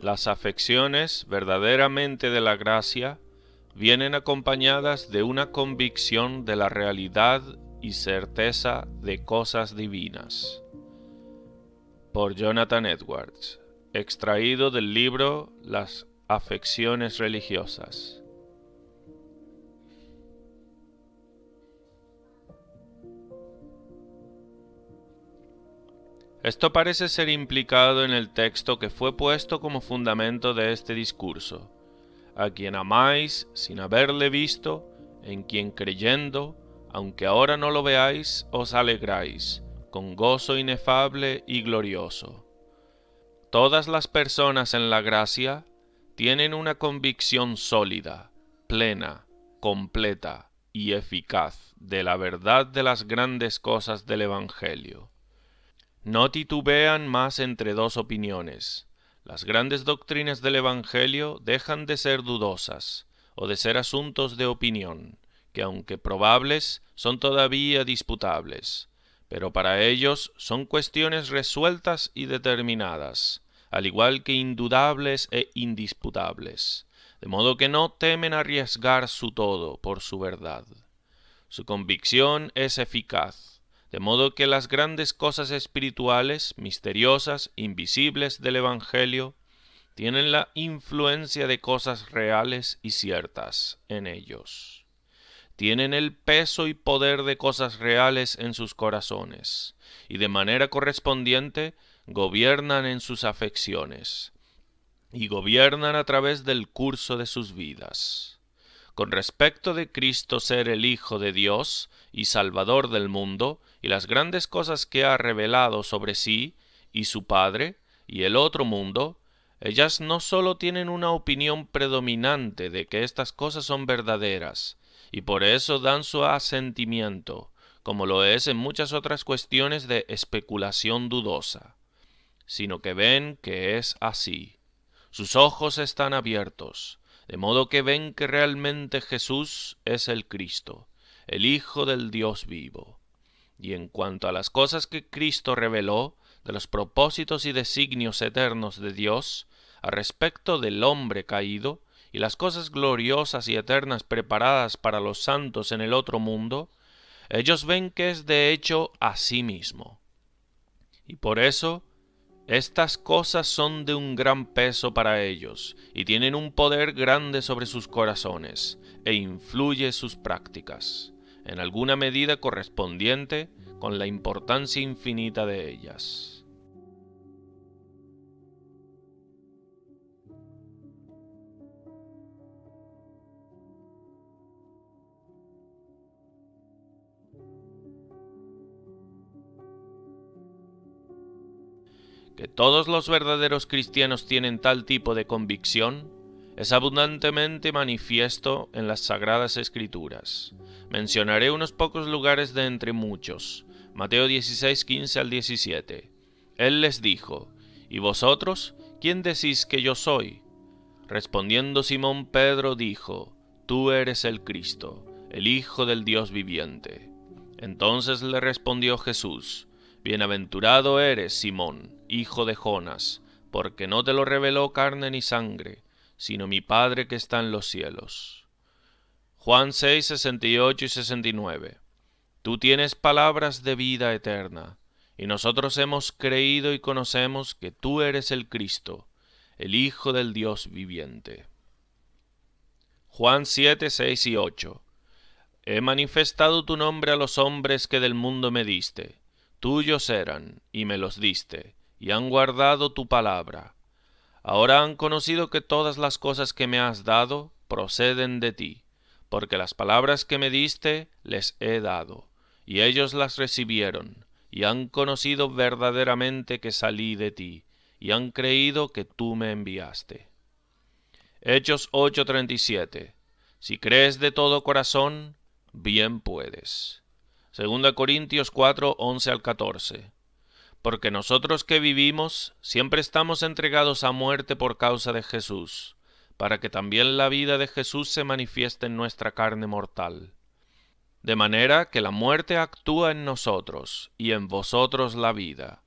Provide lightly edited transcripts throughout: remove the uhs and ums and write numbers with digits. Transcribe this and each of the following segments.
Las afecciones verdaderamente de la gracia vienen acompañadas de una convicción de la realidad y certeza de cosas divinas. Por Jonathan Edwards, extraído del libro Las afecciones religiosas. Esto parece ser implicado en el texto que fue puesto como fundamento de este discurso. A quien amáis sin haberle visto, en quien creyendo, aunque ahora no lo veáis, os alegráis, con gozo inefable y glorioso. Todas las personas en la gracia tienen una convicción sólida, plena, completa y eficaz de la verdad de las grandes cosas del Evangelio. No titubean más entre dos opiniones. Las grandes doctrinas del Evangelio dejan de ser dudosas, o de ser asuntos de opinión, que aunque probables, son todavía disputables, pero para ellos son cuestiones resueltas y determinadas, al igual que indudables e indisputables, de modo que no temen arriesgar su todo por su verdad. Su convicción es eficaz, de modo que las grandes cosas espirituales, misteriosas, invisibles del Evangelio, tienen la influencia de cosas reales y ciertas en ellos. Tienen el peso y poder de cosas reales en sus corazones, y de manera correspondiente gobiernan en sus afecciones, y gobiernan a través del curso de sus vidas. Con respecto de Cristo ser el Hijo de Dios y Salvador del mundo, y las grandes cosas que ha revelado sobre sí, y su Padre, y el otro mundo, ellas no sólo tienen una opinión predominante de que estas cosas son verdaderas, y por eso dan su asentimiento, como lo es en muchas otras cuestiones de especulación dudosa, sino que ven que es así. Sus ojos están abiertos, de modo que ven que realmente Jesús es el Cristo, el Hijo del Dios vivo. Y en cuanto a las cosas que Cristo reveló, de los propósitos y designios eternos de Dios, a respecto del hombre caído, y las cosas gloriosas y eternas preparadas para los santos en el otro mundo, ellos ven que es de hecho a sí mismo. Y por eso, estas cosas son de un gran peso para ellos, y tienen un poder grande sobre sus corazones, e influye sus prácticas, en alguna medida correspondiente con la importancia infinita de ellas. Que todos los verdaderos cristianos tienen tal tipo de convicción es abundantemente manifiesto en las Sagradas Escrituras. Mencionaré unos pocos lugares de entre muchos. Mateo 16, 15 al 17. Él les dijo: ¿Y vosotros, quién decís que yo soy? Respondiendo Simón Pedro dijo: Tú eres el Cristo, el Hijo del Dios viviente. Entonces le respondió Jesús: Bienaventurado eres, Simón, hijo de Jonas, porque no te lo reveló carne ni sangre, sino mi Padre que está en los cielos. Juan 6, 68 y 69. Tú tienes palabras de vida eterna, y nosotros hemos creído y conocemos que tú eres el Cristo, el Hijo del Dios viviente. Juan 7, 6 y 8. He manifestado tu nombre a los hombres que del mundo me diste. Tuyos eran, y me los diste, y han guardado tu palabra. Ahora han conocido que todas las cosas que me has dado proceden de ti, porque las palabras que me diste les he dado, y ellos las recibieron, y han conocido verdaderamente que salí de ti, y han creído que tú me enviaste. Hechos 8:37. Si crees de todo corazón, bien puedes. 2 Corintios 4, 11 al 14. Porque nosotros que vivimos siempre estamos entregados a muerte por causa de Jesús, para que también la vida de Jesús se manifieste en nuestra carne mortal. De manera que la muerte actúa en nosotros y en vosotros la vida.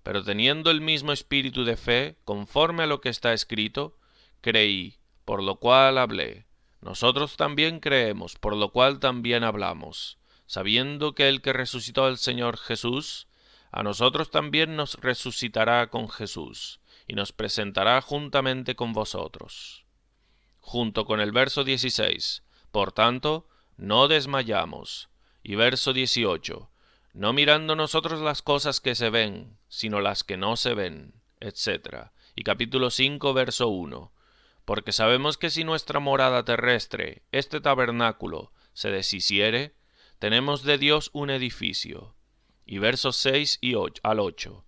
pero teniendo el mismo espíritu de fe, conforme a lo que está escrito, creí, por lo cual hablé. Nosotros también creemos, por lo cual también hablamos, sabiendo que el que resucitó al Señor Jesús, a nosotros también nos resucitará con Jesús, y nos presentará juntamente con vosotros. Junto con el verso 16, por tanto, no desmayamos. Y verso 18, no mirando nosotros las cosas que se ven, sino las que no se ven, etc. Y capítulo 5, verso 1, porque sabemos que si nuestra morada terrestre, este tabernáculo, se deshiciere, tenemos de Dios un edificio. Y versos 6 al 8,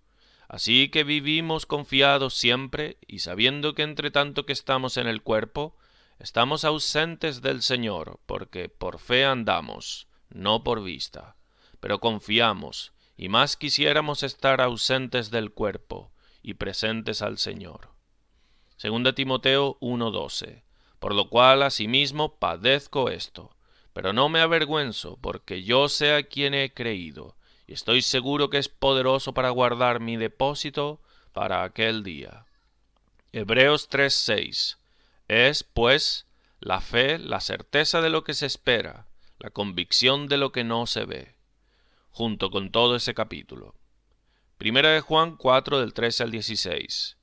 así que vivimos confiados siempre, y sabiendo que entre tanto que estamos en el cuerpo, estamos ausentes del Señor, porque por fe andamos, no por vista. Pero confiamos, y más quisiéramos estar ausentes del cuerpo, y presentes al Señor. 2 Timoteo 1:12, por lo cual asimismo padezco esto, pero no me avergüenzo, porque yo sé a quien he creído, y estoy seguro que es poderoso para guardar mi depósito para aquel día. Hebreos 3:6, es, pues, la fe, la certeza de lo que se espera, la convicción de lo que no se ve, junto con todo ese capítulo. Primera de Juan 4, del 13 al 16.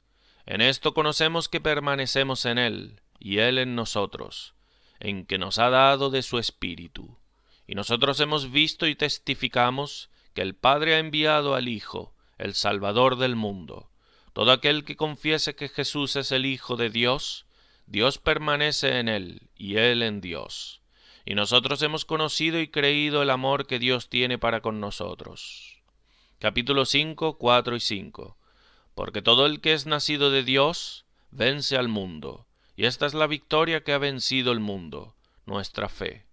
En esto conocemos que permanecemos en Él, y Él en nosotros, en que nos ha dado de su Espíritu. Y nosotros hemos visto y testificamos que el Padre ha enviado al Hijo, el Salvador del mundo. Todo aquel que confiese que Jesús es el Hijo de Dios, Dios permanece en Él, y Él en Dios. Y nosotros hemos conocido y creído el amor que Dios tiene para con nosotros. Capítulo 5, 4 y 5. Porque todo el que es nacido de Dios vence al mundo, y esta es la victoria que ha vencido el mundo, nuestra fe.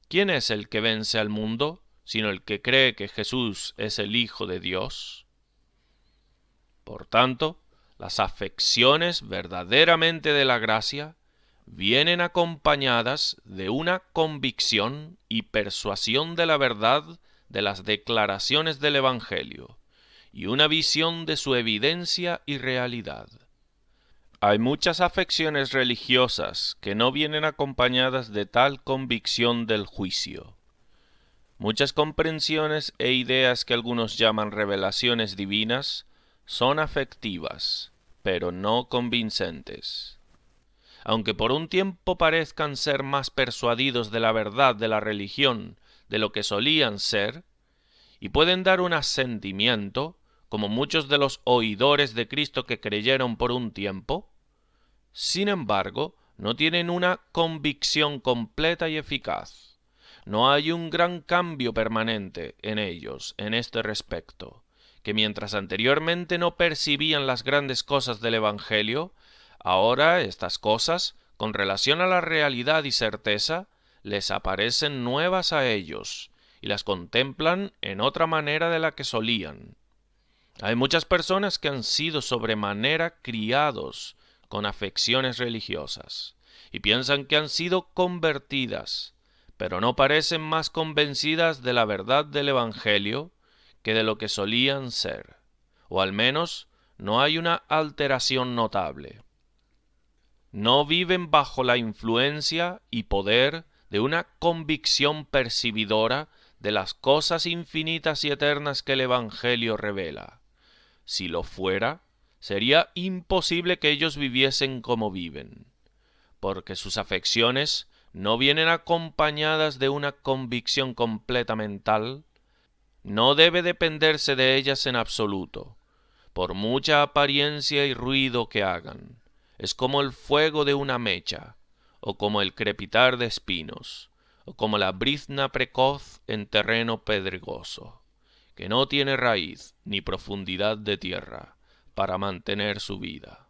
¿Quién es el que vence al mundo, sino el que cree que Jesús es el Hijo de Dios? Por tanto, las afecciones verdaderamente de la gracia vienen acompañadas de una convicción y persuasión de la verdad de las declaraciones del Evangelio, y una visión de su evidencia y realidad. Hay muchas afecciones religiosas que no vienen acompañadas de tal convicción del juicio. Muchas comprensiones e ideas que algunos llaman revelaciones divinas son afectivas, pero no convincentes. Aunque por un tiempo parezcan ser más persuadidos de la verdad de la religión de lo que solían ser, y pueden dar un asentimiento, como muchos de los oidores de Cristo que creyeron por un tiempo, sin embargo, no tienen una convicción completa y eficaz. No hay un gran cambio permanente en ellos en este respecto, que mientras anteriormente no percibían las grandes cosas del Evangelio, ahora estas cosas, con relación a la realidad y certeza, les aparecen nuevas a ellos, y las contemplan en otra manera de la que solían. Hay muchas personas que han sido sobremanera criados con afecciones religiosas, y piensan que han sido convertidas, pero no parecen más convencidas de la verdad del Evangelio que de lo que solían ser, o al menos no hay una alteración notable. No viven bajo la influencia y poder de una convicción percibidora de las cosas infinitas y eternas que el Evangelio revela. Si lo fuera, sería imposible que ellos viviesen como viven, porque sus afecciones no vienen acompañadas de una convicción completa mental. No debe dependerse de ellas en absoluto, por mucha apariencia y ruido que hagan. Es como el fuego de una mecha, o como el crepitar de espinos, o como la brizna precoz en terreno pedregoso, que no tiene raíz ni profundidad de tierra para mantener su vida.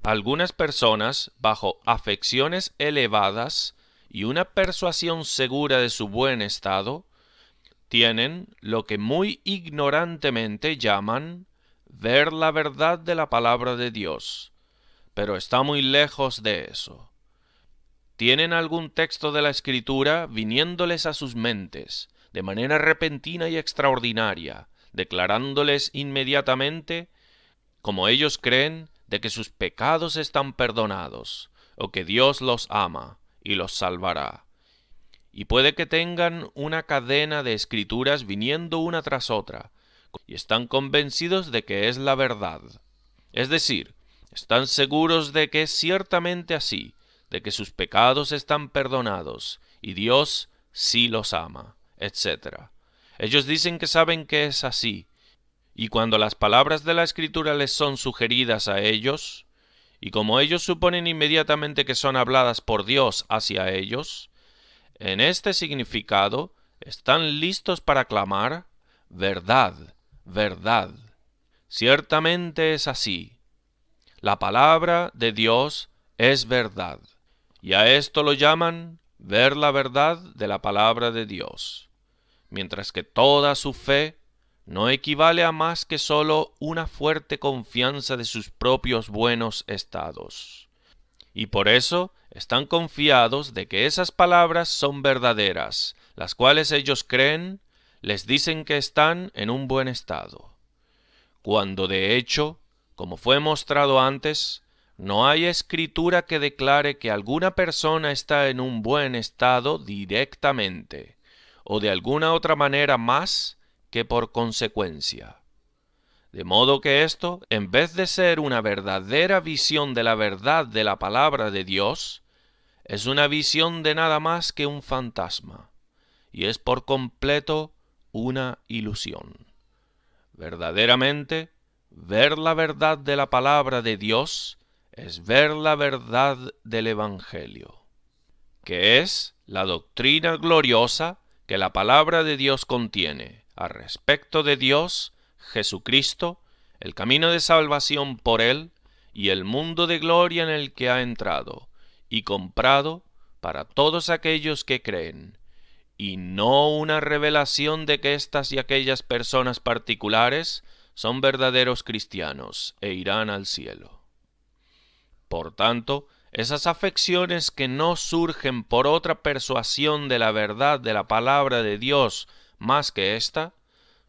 Algunas personas, bajo afecciones elevadas y una persuasión segura de su buen estado, tienen lo que muy ignorantemente llaman ver la verdad de la palabra de Dios, pero está muy lejos de eso. Tienen algún texto de la Escritura viniéndoles a sus mentes, de manera repentina y extraordinaria, declarándoles inmediatamente, como ellos creen, de que sus pecados están perdonados, o que Dios los ama y los salvará. Y puede que tengan una cadena de escrituras viniendo una tras otra, y están convencidos de que es la verdad. Es decir, están seguros de que es ciertamente así, de que sus pecados están perdonados, y Dios sí los ama, etc. Ellos dicen que saben que es así, y cuando las palabras de la Escritura les son sugeridas a ellos, y como ellos suponen inmediatamente que son habladas por Dios hacia ellos, en este significado están listos para clamar, verdad, verdad. Ciertamente es así. La palabra de Dios es verdad, y a esto lo llaman ver la verdad de la palabra de Dios, mientras que toda su fe no equivale a más que sólo una fuerte confianza de sus propios buenos estados. Y por eso están confiados de que esas palabras son verdaderas, las cuales ellos creen, les dicen que están en un buen estado. Cuando de hecho, como fue mostrado antes, no hay escritura que declare que alguna persona está en un buen estado directamente, o de alguna otra manera más que por consecuencia. De modo que esto, en vez de ser una verdadera visión de la verdad de la palabra de Dios, es una visión de nada más que un fantasma, y es por completo una ilusión. Verdaderamente, ver la verdad de la palabra de Dios es ver la verdad del Evangelio, que es la doctrina gloriosa que la palabra de Dios contiene al respecto de Dios, Jesucristo, el camino de salvación por Él y el mundo de gloria en el que ha entrado y comprado para todos aquellos que creen, y no una revelación de que estas y aquellas personas particulares son verdaderos cristianos e irán al cielo. Por tanto, esas afecciones que no surgen por otra persuasión de la verdad de la palabra de Dios más que ésta,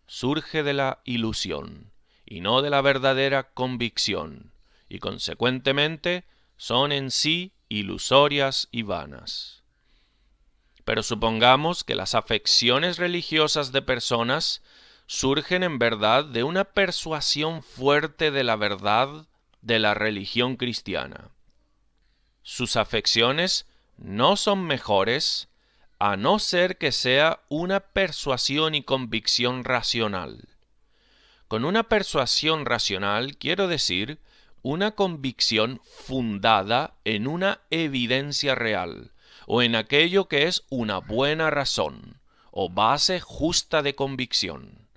surge de la ilusión, y no de la verdadera convicción, y consecuentemente son en sí ilusorias y vanas. Pero supongamos que las afecciones religiosas de personas surgen en verdad de una persuasión fuerte de la verdad de la religión cristiana. Sus afecciones no son mejores a no ser que sea una persuasión y convicción racional. Con una persuasión racional quiero decir una convicción fundada en una evidencia real, o en aquello que es una buena razón, o base justa de convicción.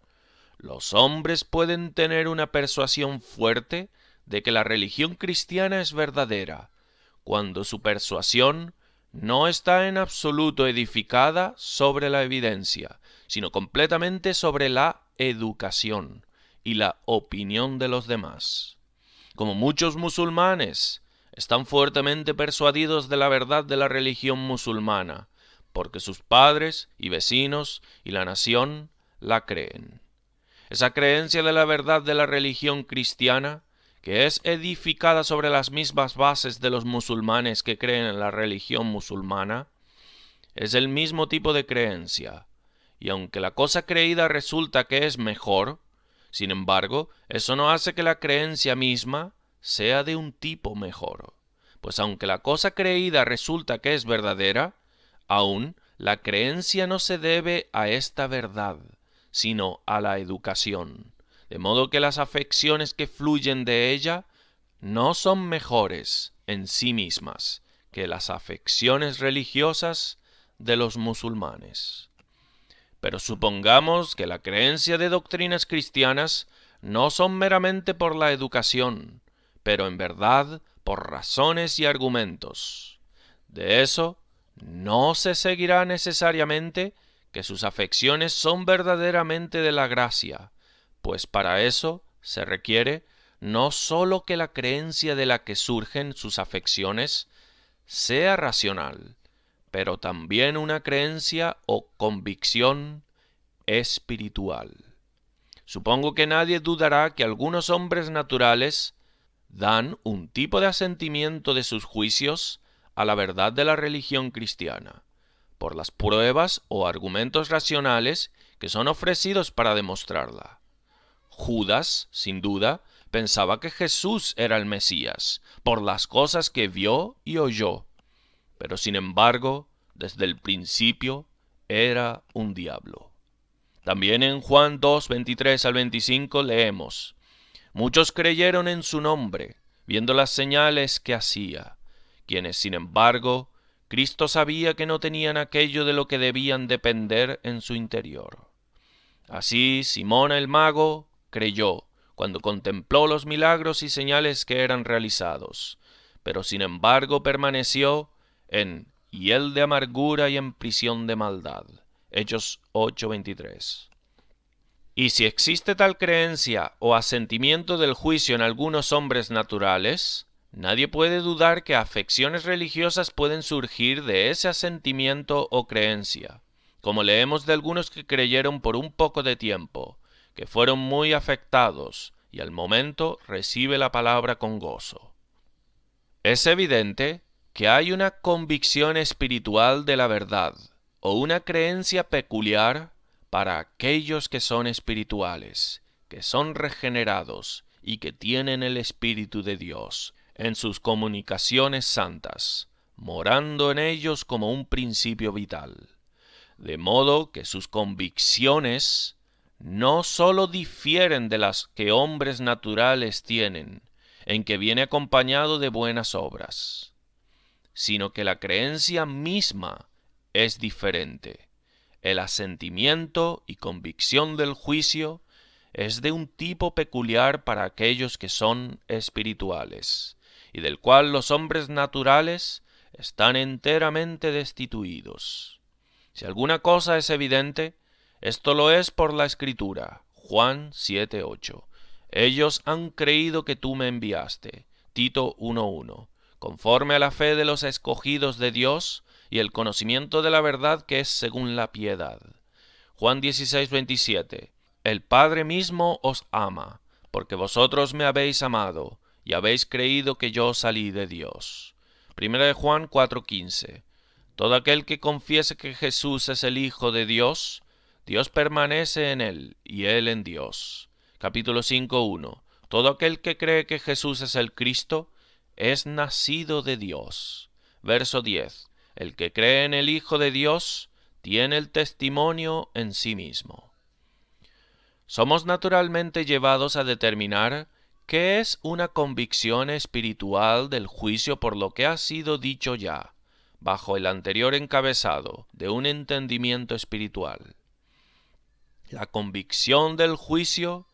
Los hombres pueden tener una persuasión fuerte de que la religión cristiana es verdadera, cuando su persuasión no está en absoluto edificada sobre la evidencia, sino completamente sobre la educación y la opinión de los demás. Como muchos musulmanes están fuertemente persuadidos de la verdad de la religión musulmana, porque sus padres y vecinos y la nación la creen. Esa creencia de la verdad de la religión cristiana, que es edificada sobre las mismas bases de los musulmanes que creen en la religión musulmana, es el mismo tipo de creencia, y aunque la cosa creída resulta que es mejor, sin embargo, eso no hace que la creencia misma sea de un tipo mejor, pues aunque la cosa creída resulta que es verdadera, aún la creencia no se debe a esta verdad, sino a la educación, de modo que las afecciones que fluyen de ella no son mejores en sí mismas que las afecciones religiosas de los musulmanes. Pero supongamos que la creencia de doctrinas cristianas no son meramente por la educación, pero en verdad por razones y argumentos. De eso no se seguirá necesariamente que sus afecciones son verdaderamente de la gracia, pues para eso se requiere no sólo que la creencia de la que surgen sus afecciones sea racional, pero también una creencia o convicción espiritual. Supongo que nadie dudará que algunos hombres naturales dan un tipo de asentimiento de sus juicios a la verdad de la religión cristiana, por las pruebas o argumentos racionales que son ofrecidos para demostrarla. Judas, sin duda, pensaba que Jesús era el Mesías, por las cosas que vio y oyó, pero sin embargo, desde el principio, era un diablo. También en Juan 2, 23 al 25 leemos: Muchos creyeron en su nombre, viendo las señales que hacía, quienes, sin embargo, Cristo sabía que no tenían aquello de lo que debían depender en su interior. Así, Simón el mago creyó cuando contempló los milagros y señales que eran realizados, pero sin embargo permaneció en hiel de amargura y en prisión de maldad. Hechos 8:23. Y si existe tal creencia o asentimiento del juicio en algunos hombres naturales, nadie puede dudar que afecciones religiosas pueden surgir de ese asentimiento o creencia, como leemos de algunos que creyeron por un poco de tiempo, que fueron muy afectados y al momento recibe la palabra con gozo. Es evidente que hay una convicción espiritual de la verdad o una creencia peculiar para aquellos que son espirituales, que son regenerados y que tienen el Espíritu de Dios en sus comunicaciones santas, morando en ellos como un principio vital. De modo que sus convicciones no sólo difieren de las que hombres naturales tienen, en que viene acompañado de buenas obras, sino que la creencia misma es diferente. El asentimiento y convicción del juicio es de un tipo peculiar para aquellos que son espirituales, y del cual los hombres naturales están enteramente destituidos. Si alguna cosa es evidente, esto lo es por la Escritura. Juan 7:8. Ellos han creído que tú me enviaste. Tito 1:1. Conforme a la fe de los escogidos de Dios y el conocimiento de la verdad que es según la piedad. Juan 16:27. El Padre mismo os ama, porque vosotros me habéis amado, y habéis creído que yo salí de Dios. Primera de Juan 4:15. Todo aquel que confiese que Jesús es el Hijo de Dios, Dios permanece en él, y él en Dios. Capítulo 5:1. Todo aquel que cree que Jesús es el Cristo, es nacido de Dios. Verso 10. El que cree en el Hijo de Dios, tiene el testimonio en sí mismo. Somos naturalmente llevados a determinar qué es una convicción espiritual del juicio por lo que ha sido dicho ya, bajo el anterior encabezado de un entendimiento espiritual. La convicción del juicio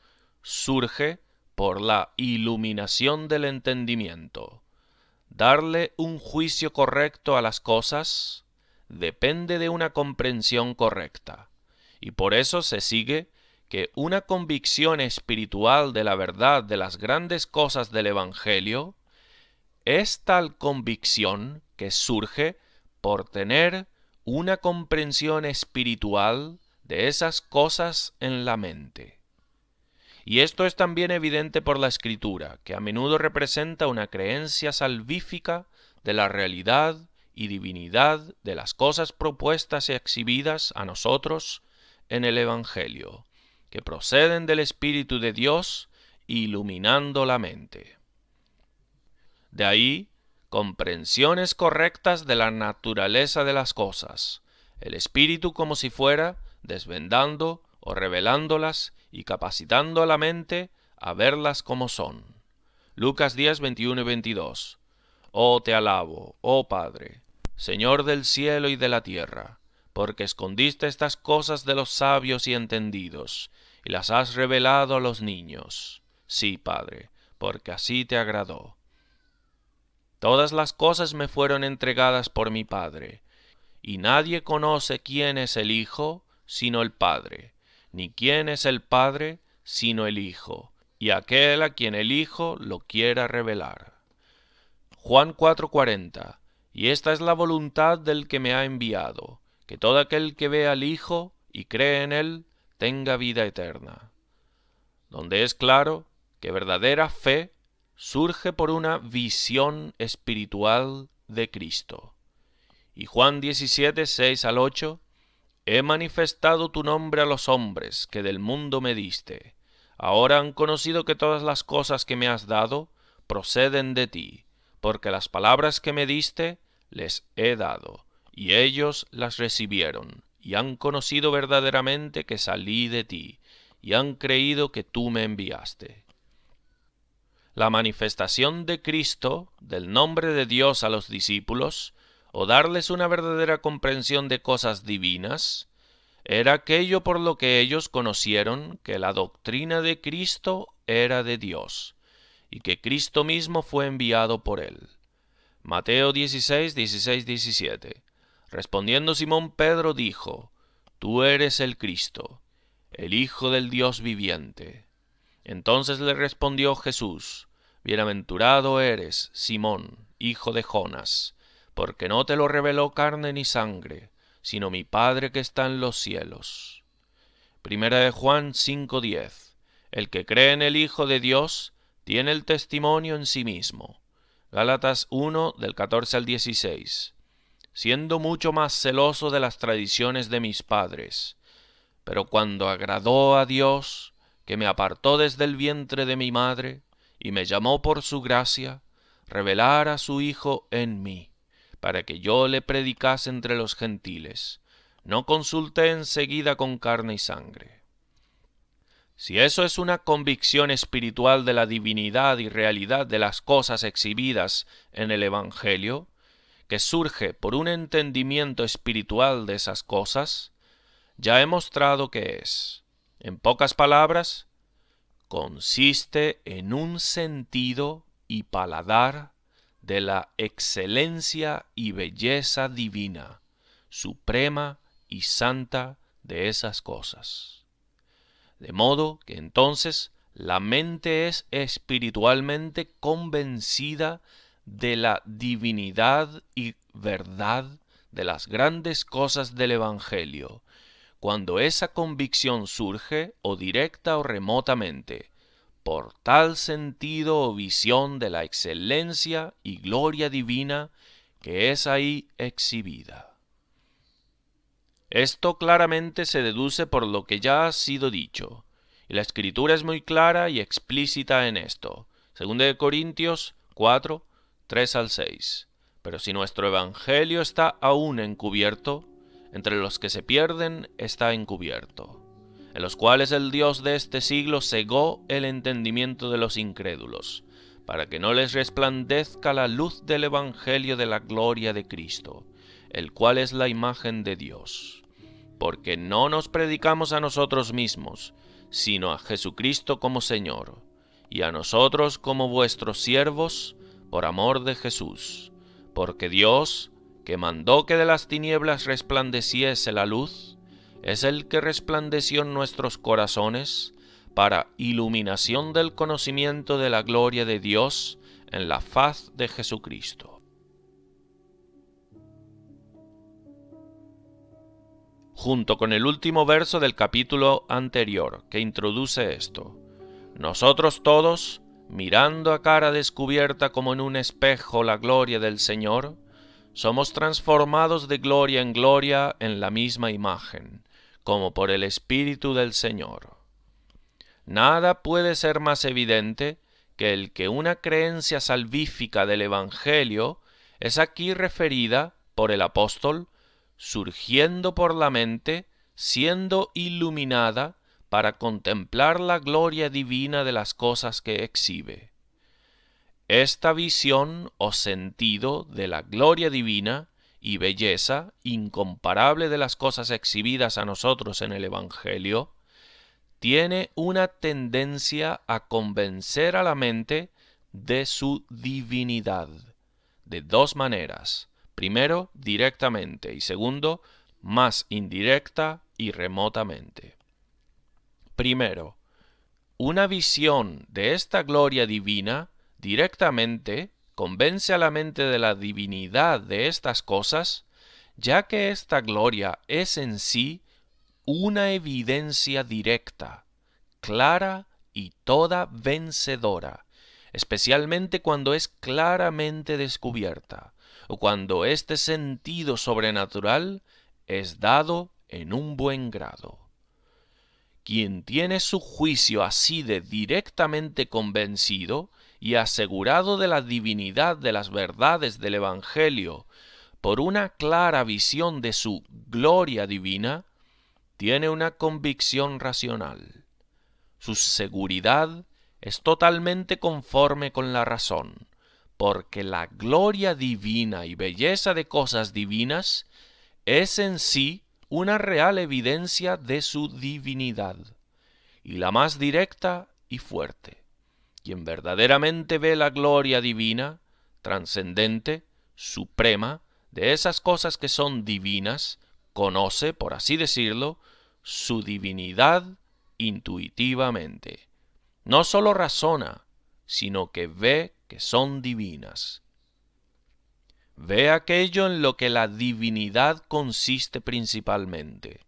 surge por la iluminación del entendimiento. Darle un juicio correcto a las cosas depende de una comprensión correcta, y por eso se sigue que una convicción espiritual de la verdad de las grandes cosas del Evangelio es tal convicción que surge por tener una comprensión espiritual de esas cosas en la mente. Y esto es también evidente por la Escritura, que a menudo representa una creencia salvífica de la realidad y divinidad de las cosas propuestas y exhibidas a nosotros en el Evangelio, que proceden del Espíritu de Dios, iluminando la mente. De ahí, comprensiones correctas de la naturaleza de las cosas, el Espíritu como si fuera desvendando o revelándolas y capacitando a la mente a verlas como son. Lucas 10, 21 y 22. Oh, te alabo, oh Padre, Señor del cielo y de la tierra, porque escondiste estas cosas de los sabios y entendidos, y las has revelado a los niños. Sí, Padre, porque así te agradó. Todas las cosas me fueron entregadas por mi Padre, y nadie conoce quién es el Hijo sino el Padre, ni quién es el Padre sino el Hijo, y aquel a quien el Hijo lo quiera revelar. Juan 4:40. Y esta es la voluntad del que me ha enviado, que todo aquel que vea al Hijo y cree en él tenga vida eterna. donde es claro que verdadera fe surge por una visión espiritual de Cristo. Y Juan 17, 6 al 8, he manifestado tu nombre a los hombres que del mundo me diste. Ahora han conocido que todas las cosas que me has dado proceden de ti, porque las palabras que me diste les he dado, y ellos las recibieron, y han conocido verdaderamente que salí de ti, y han creído que tú me enviaste. La manifestación de Cristo, del nombre de Dios a los discípulos, o darles una verdadera comprensión de cosas divinas, era aquello por lo que ellos conocieron que la doctrina de Cristo era de Dios, y que Cristo mismo fue enviado por él. Mateo 16, 16, 17. Respondiendo Simón Pedro dijo, Tú eres el Cristo, el Hijo del Dios viviente. Entonces le respondió Jesús, Bienaventurado eres, Simón, hijo de Jonas, porque no te lo reveló carne ni sangre, sino mi Padre que está en los cielos. Primera de Juan 5:10. El que cree en el Hijo de Dios tiene el testimonio en sí mismo. Gálatas 1 del 14 al 16. Siendo mucho más celoso de las tradiciones de mis padres, pero cuando agradó a Dios, que me apartó desde el vientre de mi madre, y me llamó por su gracia, revelar a su Hijo en mí, para que yo le predicase entre los gentiles. No consulté enseguida con carne y sangre. Si eso es una convicción espiritual de la divinidad y realidad de las cosas exhibidas en el Evangelio, que surge por un entendimiento espiritual de esas cosas, ya he mostrado que es, en pocas palabras, consiste en un sentido y paladar de la excelencia y belleza divina, suprema y santa de esas cosas. De modo que entonces la mente es espiritualmente convencida de la divinidad y verdad de las grandes cosas del Evangelio, cuando esa convicción surge, o directa o remotamente, por tal sentido o visión de la excelencia y gloria divina que es ahí exhibida. Esto claramente se deduce por lo que ya ha sido dicho, y la Escritura es muy clara y explícita en esto. 2 Corintios 4, 3 al 6. Pero si nuestro Evangelio está aún encubierto, entre los que se pierden está encubierto, en los cuales el Dios de este siglo cegó el entendimiento de los incrédulos, para que no les resplandezca la luz del Evangelio de la gloria de Cristo, el cual es la imagen de Dios. Porque no nos predicamos a nosotros mismos, sino a Jesucristo como Señor, y a nosotros como vuestros siervos, por amor de Jesús, porque Dios, que mandó que de las tinieblas resplandeciese la luz, es el que resplandeció en nuestros corazones para iluminación del conocimiento de la gloria de Dios en la faz de Jesucristo. Junto con el último verso del capítulo anterior, que introduce esto, nosotros todos, mirando a cara descubierta como en un espejo la gloria del Señor, somos transformados de gloria en gloria en la misma imagen, como por el Espíritu del Señor. Nada puede ser más evidente que el que una creencia salvífica del Evangelio es aquí referida por el apóstol, surgiendo por la mente, siendo iluminada para contemplar la gloria divina de las cosas que exhibe. Esta visión o sentido de la gloria divina y belleza incomparable de las cosas exhibidas a nosotros en el Evangelio tiene una tendencia a convencer a la mente de su divinidad, de dos maneras. Primero, directamente, y segundo, más indirecta y remotamente. Primero, una visión de esta gloria divina directamente convence a la mente de la divinidad de estas cosas, ya que esta gloria es en sí una evidencia directa, clara y toda vencedora, especialmente cuando es claramente descubierta, o cuando este sentido sobrenatural es dado en un buen grado. Quien tiene su juicio así de directamente convencido y asegurado de la divinidad de las verdades del Evangelio por una clara visión de su gloria divina, tiene una convicción racional. Su seguridad es totalmente conforme con la razón, porque la gloria divina y belleza de cosas divinas es en sí una real evidencia de su divinidad, y la más directa y fuerte. Quien verdaderamente ve la gloria divina, trascendente, suprema, de esas cosas que son divinas, conoce, por así decirlo, su divinidad intuitivamente. No sólo razona, sino que ve que son divinas. Ve aquello en lo que la divinidad consiste principalmente,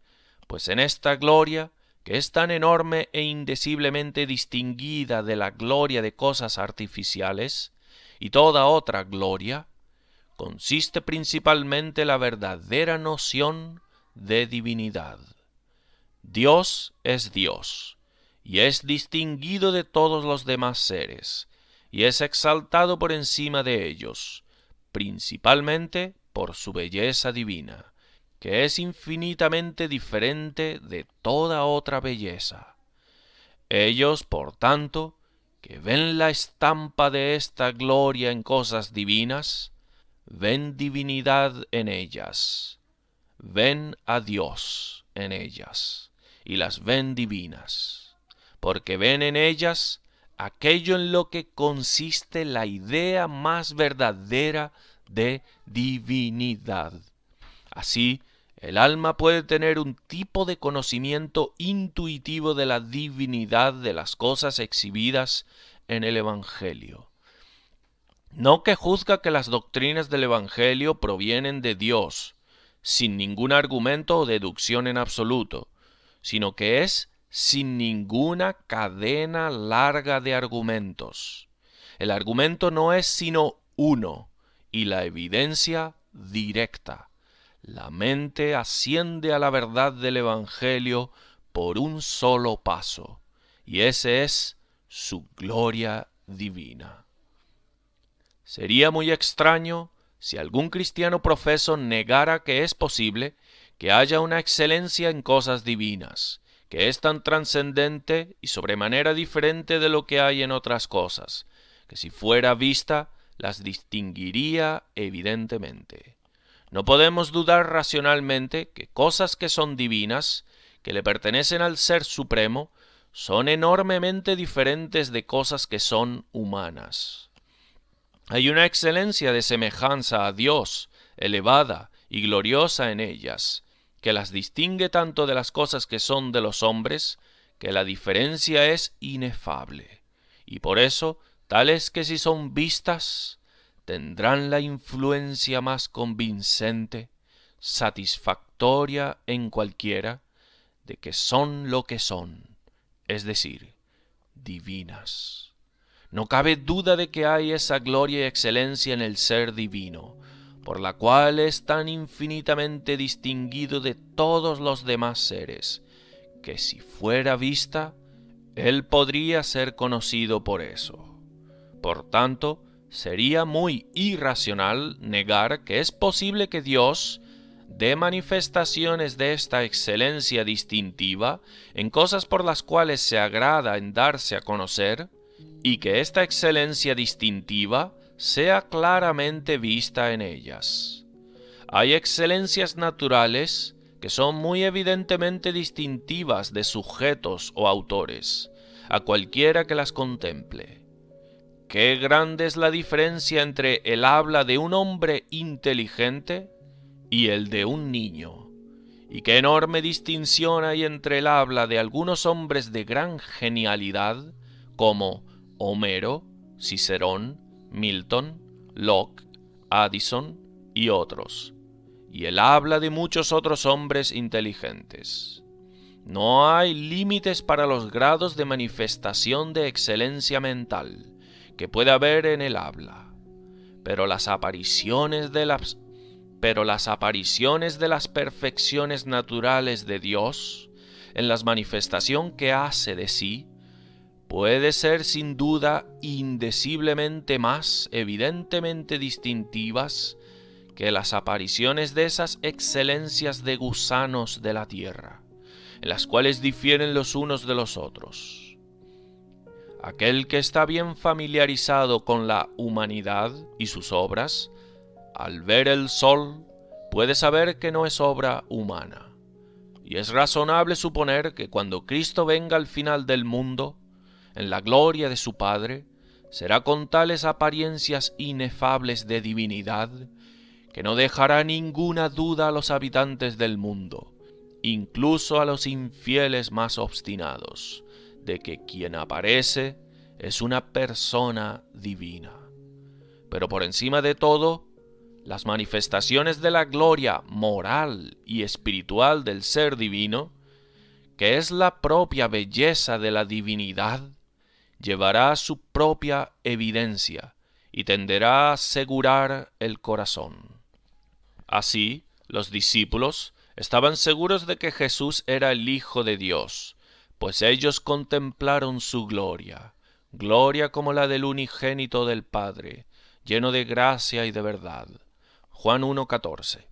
pues en esta gloria, que es tan enorme e indeciblemente distinguida de la gloria de cosas artificiales y toda otra gloria, consiste principalmente la verdadera noción de divinidad. Dios es Dios, y es distinguido de todos los demás seres, y es exaltado por encima de ellos, principalmente por su belleza divina, que es infinitamente diferente de toda otra belleza. Ellos, por tanto, que ven la estampa de esta gloria en cosas divinas, ven divinidad en ellas, ven a Dios en ellas, y las ven divinas, porque ven en ellas aquello en lo que consiste la idea más verdadera de divinidad. Así, el alma puede tener un tipo de conocimiento intuitivo de la divinidad de las cosas exhibidas en el Evangelio. No que juzga que las doctrinas del Evangelio provienen de Dios, sin ningún argumento o deducción en absoluto, sino que es sin ninguna cadena larga de argumentos. El argumento no es sino uno, y la evidencia directa. La mente asciende a la verdad del Evangelio por un solo paso, y ese es su gloria divina. Sería muy extraño si algún cristiano profeso negara que es posible que haya una excelencia en cosas divinas, que es tan trascendente y sobremanera diferente de lo que hay en otras cosas, que si fuera vista las distinguiría evidentemente. No podemos dudar racionalmente que cosas que son divinas, que le pertenecen al Ser Supremo, son enormemente diferentes de cosas que son humanas. Hay una excelencia de semejanza a Dios, elevada y gloriosa en ellas, que las distingue tanto de las cosas que son de los hombres, que la diferencia es inefable, y por eso tales que si son vistas, tendrán la influencia más convincente, satisfactoria en cualquiera, de que son lo que son, es decir, divinas. No cabe duda de que hay esa gloria y excelencia en el ser divino, por la cual es tan infinitamente distinguido de todos los demás seres, que si fuera vista, él podría ser conocido por eso. Por tanto, sería muy irracional negar que es posible que Dios dé manifestaciones de esta excelencia distintiva en cosas por las cuales se agrada en darse a conocer, y que esta excelencia distintiva sea claramente vista en ellas. Hay excelencias naturales que son muy evidentemente distintivas de sujetos o autores, a cualquiera que las contemple. Qué grande es la diferencia entre el habla de un hombre inteligente y el de un niño, y qué enorme distinción hay entre el habla de algunos hombres de gran genialidad, como Homero, Cicerón, Milton, Locke, Addison y otros, y el habla de muchos otros hombres inteligentes. No hay límites para los grados de manifestación de excelencia mental que puede haber en el habla, pero las apariciones de las perfecciones naturales de Dios, en la manifestación que hace de sí, puede ser sin duda indeciblemente más evidentemente distintivas que las apariciones de esas excelencias de gusanos de la tierra, en las cuales difieren los unos de los otros. Aquel que está bien familiarizado con la humanidad y sus obras, al ver el sol, puede saber que no es obra humana. Y es razonable suponer que cuando Cristo venga al final del mundo, en la gloria de su Padre, será con tales apariencias inefables de divinidad, que no dejará ninguna duda a los habitantes del mundo, incluso a los infieles más obstinados, de que quien aparece es una persona divina. Pero por encima de todo, las manifestaciones de la gloria moral y espiritual del ser divino, que es la propia belleza de la divinidad, llevará su propia evidencia y tenderá a asegurar el corazón. Así, los discípulos estaban seguros de que Jesús era el Hijo de Dios, pues ellos contemplaron su gloria, gloria como la del unigénito del Padre, lleno de gracia y de verdad. Juan 1:14.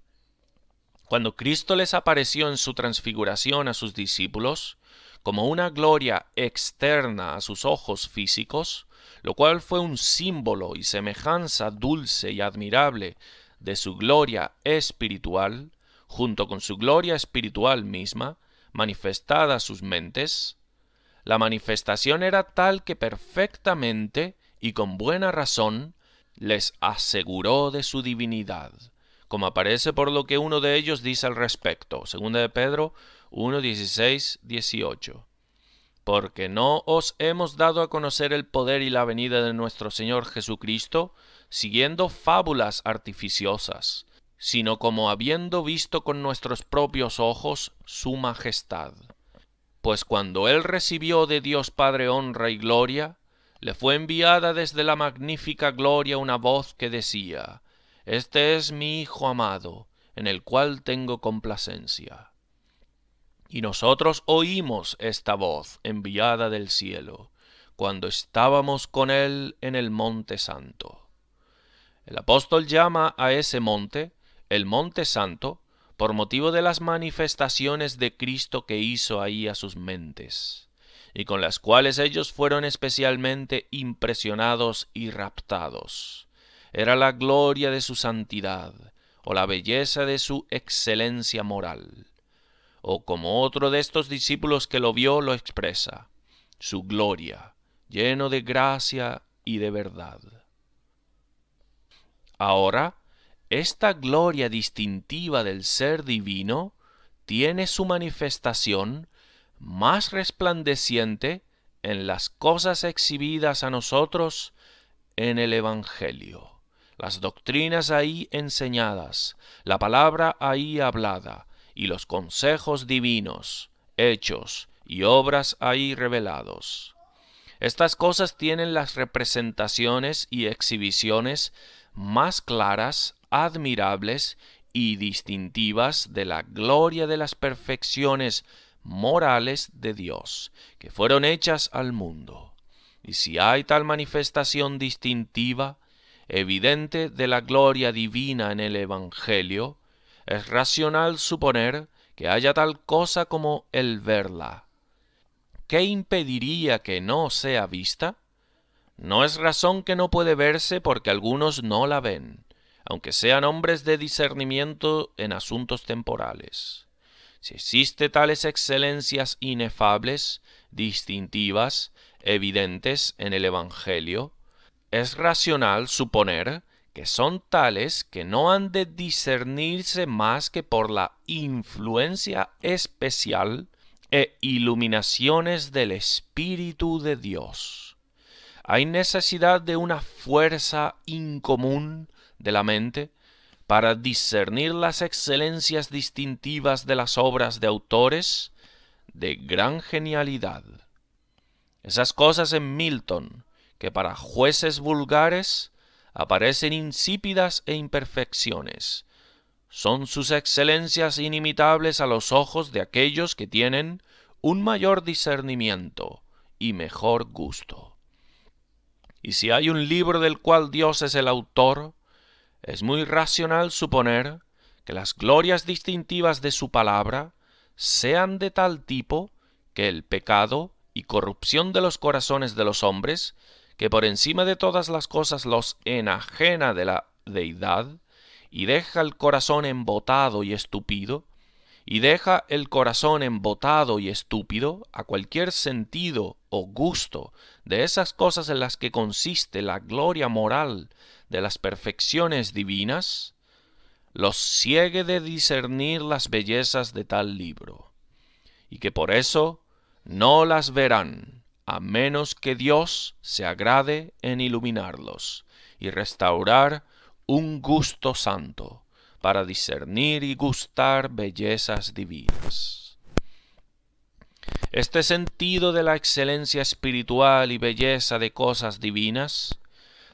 Cuando Cristo les apareció en su transfiguración a sus discípulos, como una gloria externa a sus ojos físicos, lo cual fue un símbolo y semejanza dulce y admirable de su gloria espiritual, junto con su gloria espiritual misma, manifestada a sus mentes, la manifestación era tal que perfectamente y con buena razón les aseguró de su divinidad, como aparece por lo que uno de ellos dice al respecto, 2 de Pedro 1:16, 18. Porque no os hemos dado a conocer el poder y la venida de nuestro Señor Jesucristo, siguiendo fábulas artificiosas, sino como habiendo visto con nuestros propios ojos su majestad. Pues cuando Él recibió de Dios Padre honra y gloria, le fue enviada desde la magnífica gloria una voz que decía: Este es mi Hijo amado, en el cual tengo complacencia. Y nosotros oímos esta voz enviada del cielo, cuando estábamos con Él en el Monte Santo. El apóstol llama a ese monte el Monte Santo por motivo de las manifestaciones de Cristo que hizo ahí a sus mentes, y con las cuales ellos fueron especialmente impresionados y raptados. Era la gloria de su santidad, o la belleza de su excelencia moral, o como otro de estos discípulos que lo vio lo expresa, su gloria, lleno de gracia y de verdad. Ahora, esta gloria distintiva del ser divino tiene su manifestación más resplandeciente en las cosas exhibidas a nosotros en el Evangelio, las doctrinas ahí enseñadas, la palabra ahí hablada, y los consejos divinos, hechos y obras ahí revelados. Estas cosas tienen las representaciones y exhibiciones más claras, admirables y distintivas de la gloria de las perfecciones morales de Dios, que fueron hechas al mundo. Y si hay tal manifestación distintiva, evidente de la gloria divina en el Evangelio, es racional suponer que haya tal cosa como el verla. ¿Qué impediría que no sea vista? No es razón que no puede verse porque algunos no la ven, aunque sean hombres de discernimiento en asuntos temporales. Si existe tales excelencias inefables, distintivas, evidentes en el Evangelio, es racional suponer que son tales que no han de discernirse más que por la influencia especial e iluminaciones del Espíritu de Dios. Hay necesidad de una fuerza incomún de la mente para discernir las excelencias distintivas de las obras de autores, de gran genialidad. Esas cosas en Milton, que para jueces vulgares aparecen insípidas e imperfecciones, son sus excelencias inimitables a los ojos de aquellos que tienen un mayor discernimiento y mejor gusto. Y si hay un libro del cual Dios es el autor, es muy racional suponer que las glorias distintivas de su palabra sean de tal tipo que el pecado y corrupción de los corazones de los hombres, que por encima de todas las cosas los enajena de la deidad, y deja el corazón embotado y estúpido, a cualquier sentido o gusto de esas cosas en las que consiste la gloria moral de las perfecciones divinas, los ciegue de discernir las bellezas de tal libro, y que por eso no las verán, a menos que Dios se agrade en iluminarlos y restaurar un gusto santo para discernir y gustar bellezas divinas. Este sentido de la excelencia espiritual y belleza de cosas divinas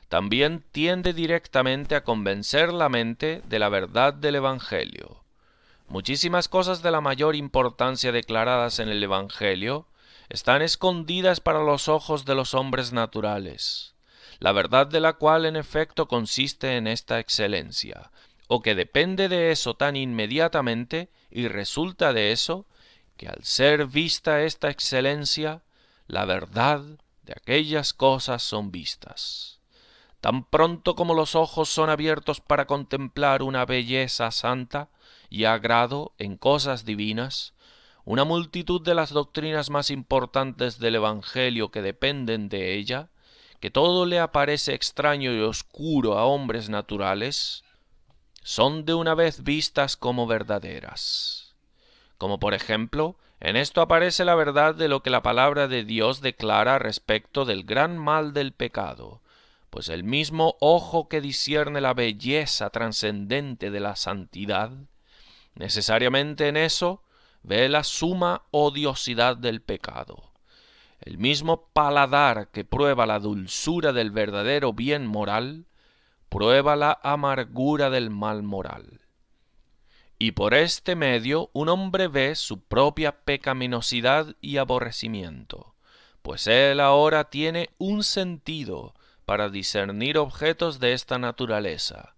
también tiende directamente a convencer la mente de la verdad del Evangelio. Muchísimas cosas de la mayor importancia declaradas en el Evangelio están escondidas para los ojos de los hombres naturales, la verdad de la cual en efecto consiste en esta excelencia, o que depende de eso tan inmediatamente y resulta de eso, que al ser vista esta excelencia, la verdad de aquellas cosas son vistas. Tan pronto como los ojos son abiertos para contemplar una belleza santa y agrado en cosas divinas, una multitud de las doctrinas más importantes del Evangelio que dependen de ella, que todo le aparece extraño y oscuro a hombres naturales, son de una vez vistas como verdaderas. Como por ejemplo, en esto aparece la verdad de lo que la palabra de Dios declara respecto del gran mal del pecado, pues el mismo ojo que discierne la belleza trascendente de la santidad, necesariamente en eso ve la suma odiosidad del pecado. El mismo paladar que prueba la dulzura del verdadero bien moral, prueba la amargura del mal moral. Y por este medio un hombre ve su propia pecaminosidad y aborrecimiento, pues él ahora tiene un sentido para discernir objetos de esta naturaleza,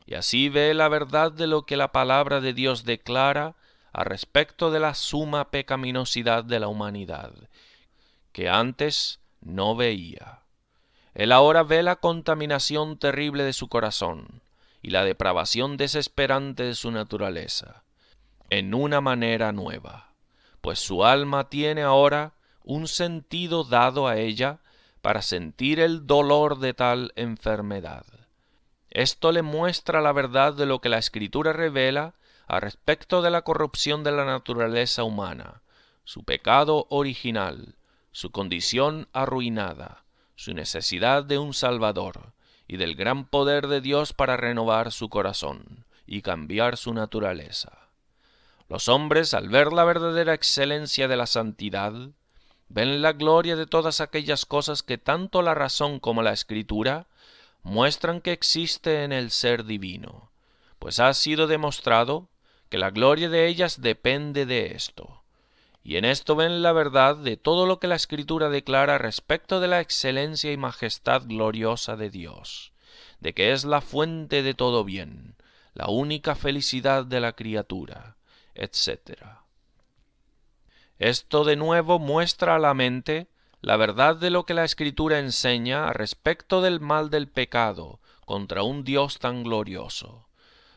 y así ve la verdad de lo que la palabra de Dios declara a respecto de la suma pecaminosidad de la humanidad, que antes no veía. Él ahora ve la contaminación terrible de su corazón y la depravación desesperante de su naturaleza, en una manera nueva, pues su alma tiene ahora un sentido dado a ella para sentir el dolor de tal enfermedad. Esto le muestra la verdad de lo que la Escritura revela a respecto de la corrupción de la naturaleza humana, su pecado original, su condición arruinada, su necesidad de un Salvador, y del gran poder de Dios para renovar su corazón y cambiar su naturaleza. Los hombres, al ver la verdadera excelencia de la santidad, ven la gloria de todas aquellas cosas que tanto la razón como la Escritura muestran que existe en el ser divino, pues ha sido demostrado que la gloria de ellas depende de esto. Y en esto ven la verdad de todo lo que la Escritura declara respecto de la excelencia y majestad gloriosa de Dios, de que es la fuente de todo bien, la única felicidad de la criatura, etc. Esto de nuevo muestra a la mente la verdad de lo que la Escritura enseña respecto del mal del pecado contra un Dios tan glorioso.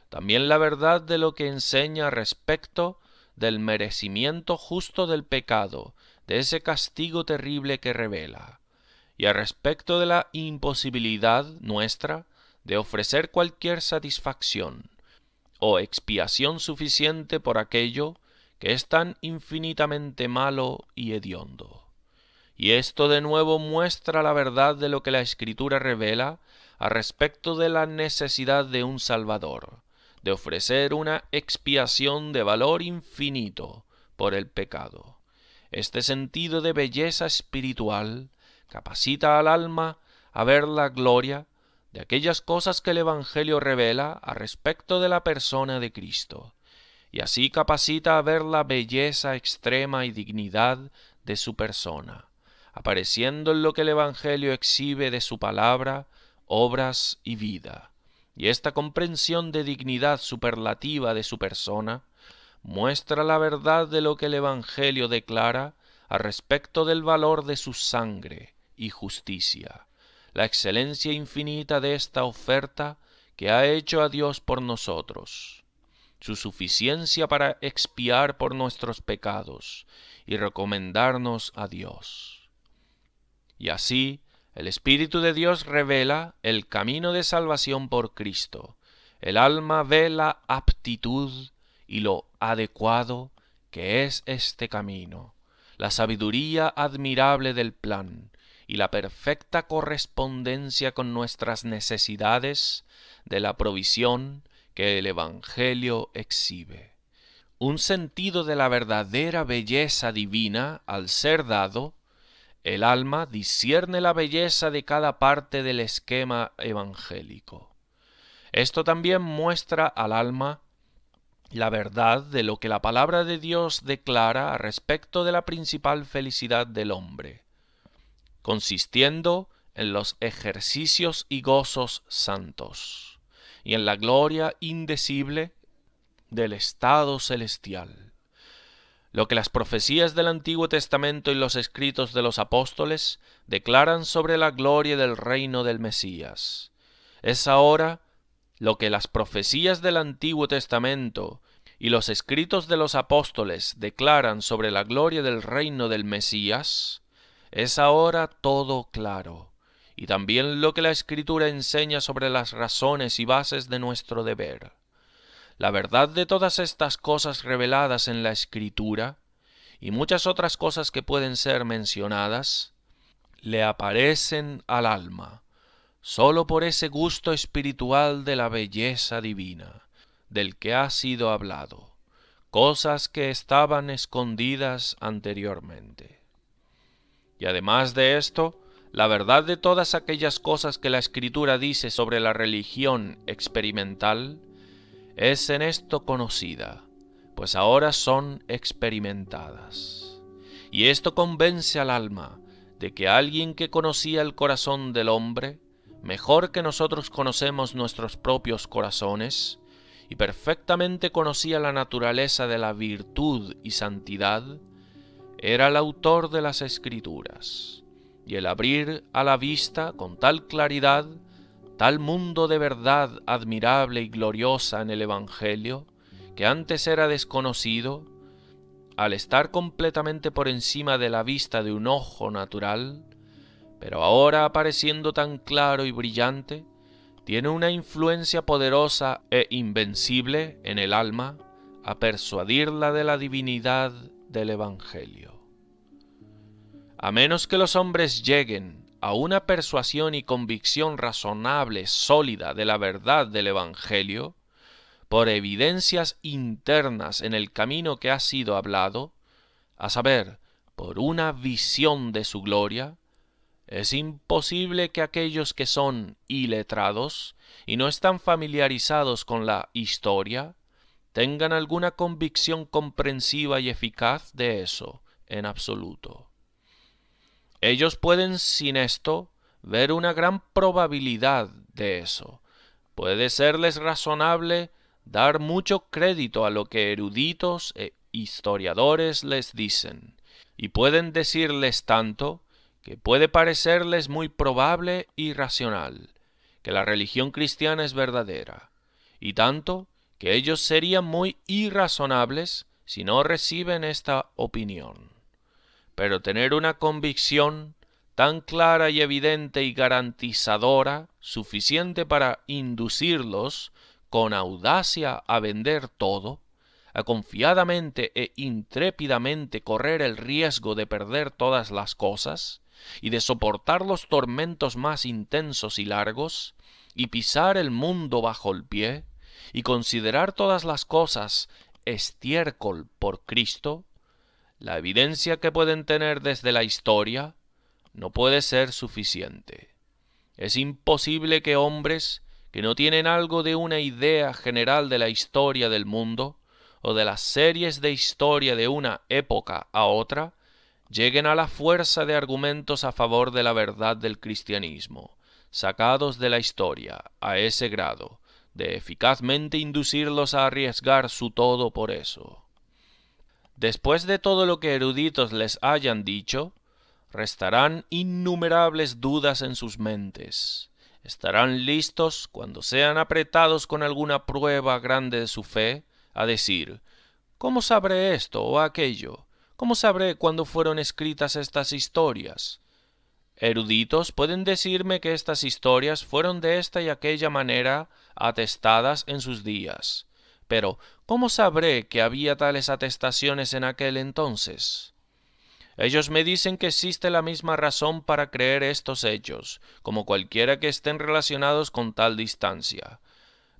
También la verdad de lo que enseña respecto del merecimiento justo del pecado, de ese castigo terrible que revela, y a respecto de la imposibilidad nuestra de ofrecer cualquier satisfacción o expiación suficiente por aquello que es tan infinitamente malo y hediondo. Y esto de nuevo muestra la verdad de lo que la Escritura revela a respecto de la necesidad de un Salvador, de ofrecer una expiación de valor infinito por el pecado, Este sentido de belleza espiritual capacita al alma a ver la gloria de aquellas cosas que el Evangelio revela a respecto de la persona de Cristo, y así capacita a ver la belleza extrema y dignidad de su persona, apareciendo en lo que el Evangelio exhibe de su palabra, obras y vida. Y esta comprensión de dignidad superlativa de su persona muestra la verdad de lo que el Evangelio declara a respecto del valor de su sangre y justicia, la excelencia infinita de esta oferta que ha hecho a Dios por nosotros, su suficiencia para expiar por nuestros pecados y recomendarnos a Dios. Y así, el Espíritu de Dios revela el camino de salvación por Cristo. El alma ve la aptitud y lo adecuado que es este camino, la sabiduría admirable del plan y la perfecta correspondencia con nuestras necesidades de la provisión que el Evangelio exhibe. Un sentido de la verdadera belleza divina al ser dado, el alma discierne la belleza de cada parte del esquema evangélico. Esto también muestra al alma la verdad de lo que la palabra de Dios declara a respecto de la principal felicidad del hombre, consistiendo en los ejercicios y gozos santos, y en la gloria indecible del estado celestial. Lo que las profecías del Antiguo Testamento y los escritos de los apóstoles declaran sobre la gloria del reino del Mesías. Es ahora lo que las profecías del Antiguo Testamento y los escritos de los apóstoles declaran sobre la gloria del reino del Mesías, es ahora todo claro, y también lo que la Escritura enseña sobre las razones y bases de nuestro deber. La verdad de todas estas cosas reveladas en la Escritura, y muchas otras cosas que pueden ser mencionadas, le aparecen al alma, sólo por ese gusto espiritual de la belleza divina, del que ha sido hablado, cosas que estaban escondidas anteriormente. Y además de esto, la verdad de todas aquellas cosas que la Escritura dice sobre la religión experimental, es en esto conocida, pues ahora son experimentadas. Y esto convence al alma de que alguien que conocía el corazón del hombre, mejor que nosotros conocemos nuestros propios corazones, y perfectamente conocía la naturaleza de la virtud y santidad, era el autor de las Escrituras, y el abrir a la vista con tal claridad tal mundo de verdad admirable y gloriosa en el Evangelio, que antes era desconocido, al estar completamente por encima de la vista de un ojo natural, pero ahora apareciendo tan claro y brillante, tiene una influencia poderosa e invencible en el alma a persuadirla de la divinidad del Evangelio. A menos que los hombres lleguen a una persuasión y convicción razonable, sólida de la verdad del Evangelio, por evidencias internas en el camino que ha sido hablado, a saber, por una visión de su gloria, es imposible que aquellos que son iletrados y no están familiarizados con la historia, tengan alguna convicción comprensiva y eficaz de eso en absoluto. Ellos pueden sin esto ver una gran probabilidad de eso. Puede serles razonable dar mucho crédito a lo que eruditos e historiadores les dicen, y pueden decirles tanto que puede parecerles muy probable y racional que la religión cristiana es verdadera, y tanto que ellos serían muy irrazonables si no reciben esta opinión. Pero tener una convicción tan clara y evidente y garantizadora, suficiente para inducirlos con audacia a vender todo, a confiadamente e intrépidamente correr el riesgo de perder todas las cosas, y de soportar los tormentos más intensos y largos, y pisar el mundo bajo el pie, y considerar todas las cosas estiércol por Cristo, la evidencia que pueden tener desde la historia no puede ser suficiente. Es imposible que hombres que no tienen algo de una idea general de la historia del mundo o de las series de historia de una época a otra lleguen a la fuerza de argumentos a favor de la verdad del cristianismo, sacados de la historia a ese grado, de eficazmente inducirlos a arriesgar su todo por eso. Después de todo lo que eruditos les hayan dicho, restarán innumerables dudas en sus mentes. Estarán listos, cuando sean apretados con alguna prueba grande de su fe, a decir: ¿cómo sabré esto o aquello? ¿Cómo sabré cuándo fueron escritas estas historias? Eruditos pueden decirme que estas historias fueron de esta y aquella manera atestadas en sus días. Pero, ¿cómo sabré que había tales atestaciones en aquel entonces? Ellos me dicen que existe la misma razón para creer estos hechos, como cualquiera que estén relacionados con tal distancia.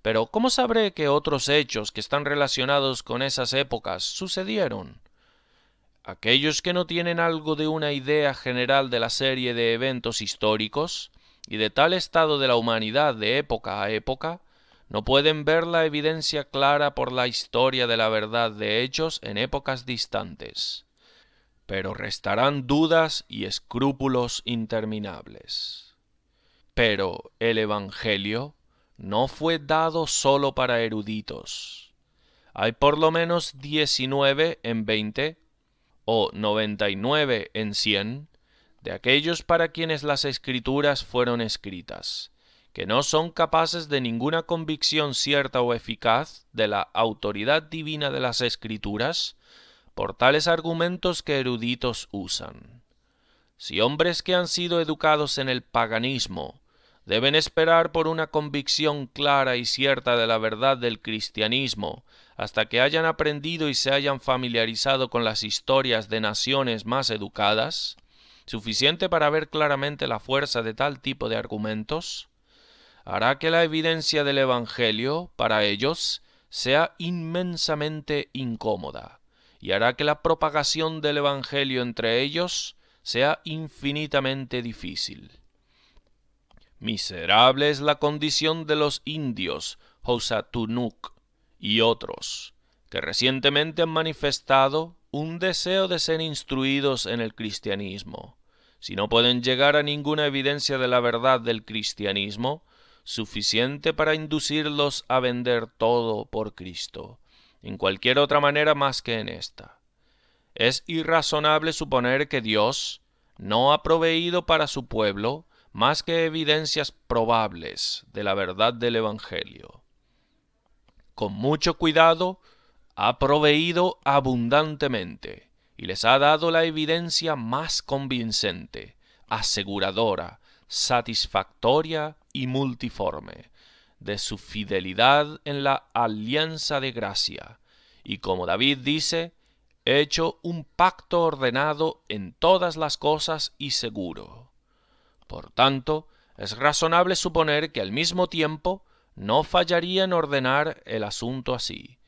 Pero, ¿cómo sabré que otros hechos que están relacionados con esas épocas sucedieron? Aquellos que no tienen algo de una idea general de la serie de eventos históricos y de tal estado de la humanidad de época a época, no pueden ver la evidencia clara por la historia de la verdad de hechos en épocas distantes. Pero restarán dudas y escrúpulos interminables. Pero el Evangelio no fue dado solo para eruditos. Hay por lo menos 19 en 20 o 99 en 100 de aquellos para quienes las Escrituras fueron escritas, que no son capaces de ninguna convicción cierta o eficaz de la autoridad divina de las Escrituras por tales argumentos que eruditos usan. Si hombres que han sido educados en el paganismo deben esperar por una convicción clara y cierta de la verdad del cristianismo hasta que hayan aprendido y se hayan familiarizado con las historias de naciones más educadas, suficiente para ver claramente la fuerza de tal tipo de argumentos, hará que la evidencia del Evangelio, para ellos, sea inmensamente incómoda, y hará que la propagación del Evangelio entre ellos sea infinitamente difícil. Miserable es la condición de los indios Hosatunuk y otros, que recientemente han manifestado un deseo de ser instruidos en el cristianismo. Si no pueden llegar a ninguna evidencia de la verdad del cristianismo, suficiente para inducirlos a vender todo por Cristo, en cualquier otra manera más que en esta. Es irrazonable suponer que Dios no ha proveído para su pueblo más que evidencias probables de la verdad del Evangelio. Con mucho cuidado ha proveído abundantemente y les ha dado la evidencia más convincente, aseguradora, satisfactoria y multiforme de su fidelidad en la alianza de gracia, y como David dice, hecho un pacto ordenado en todas las cosas y seguro. Por tanto, es razonable suponer que al mismo tiempo no fallaría en ordenar el asunto así,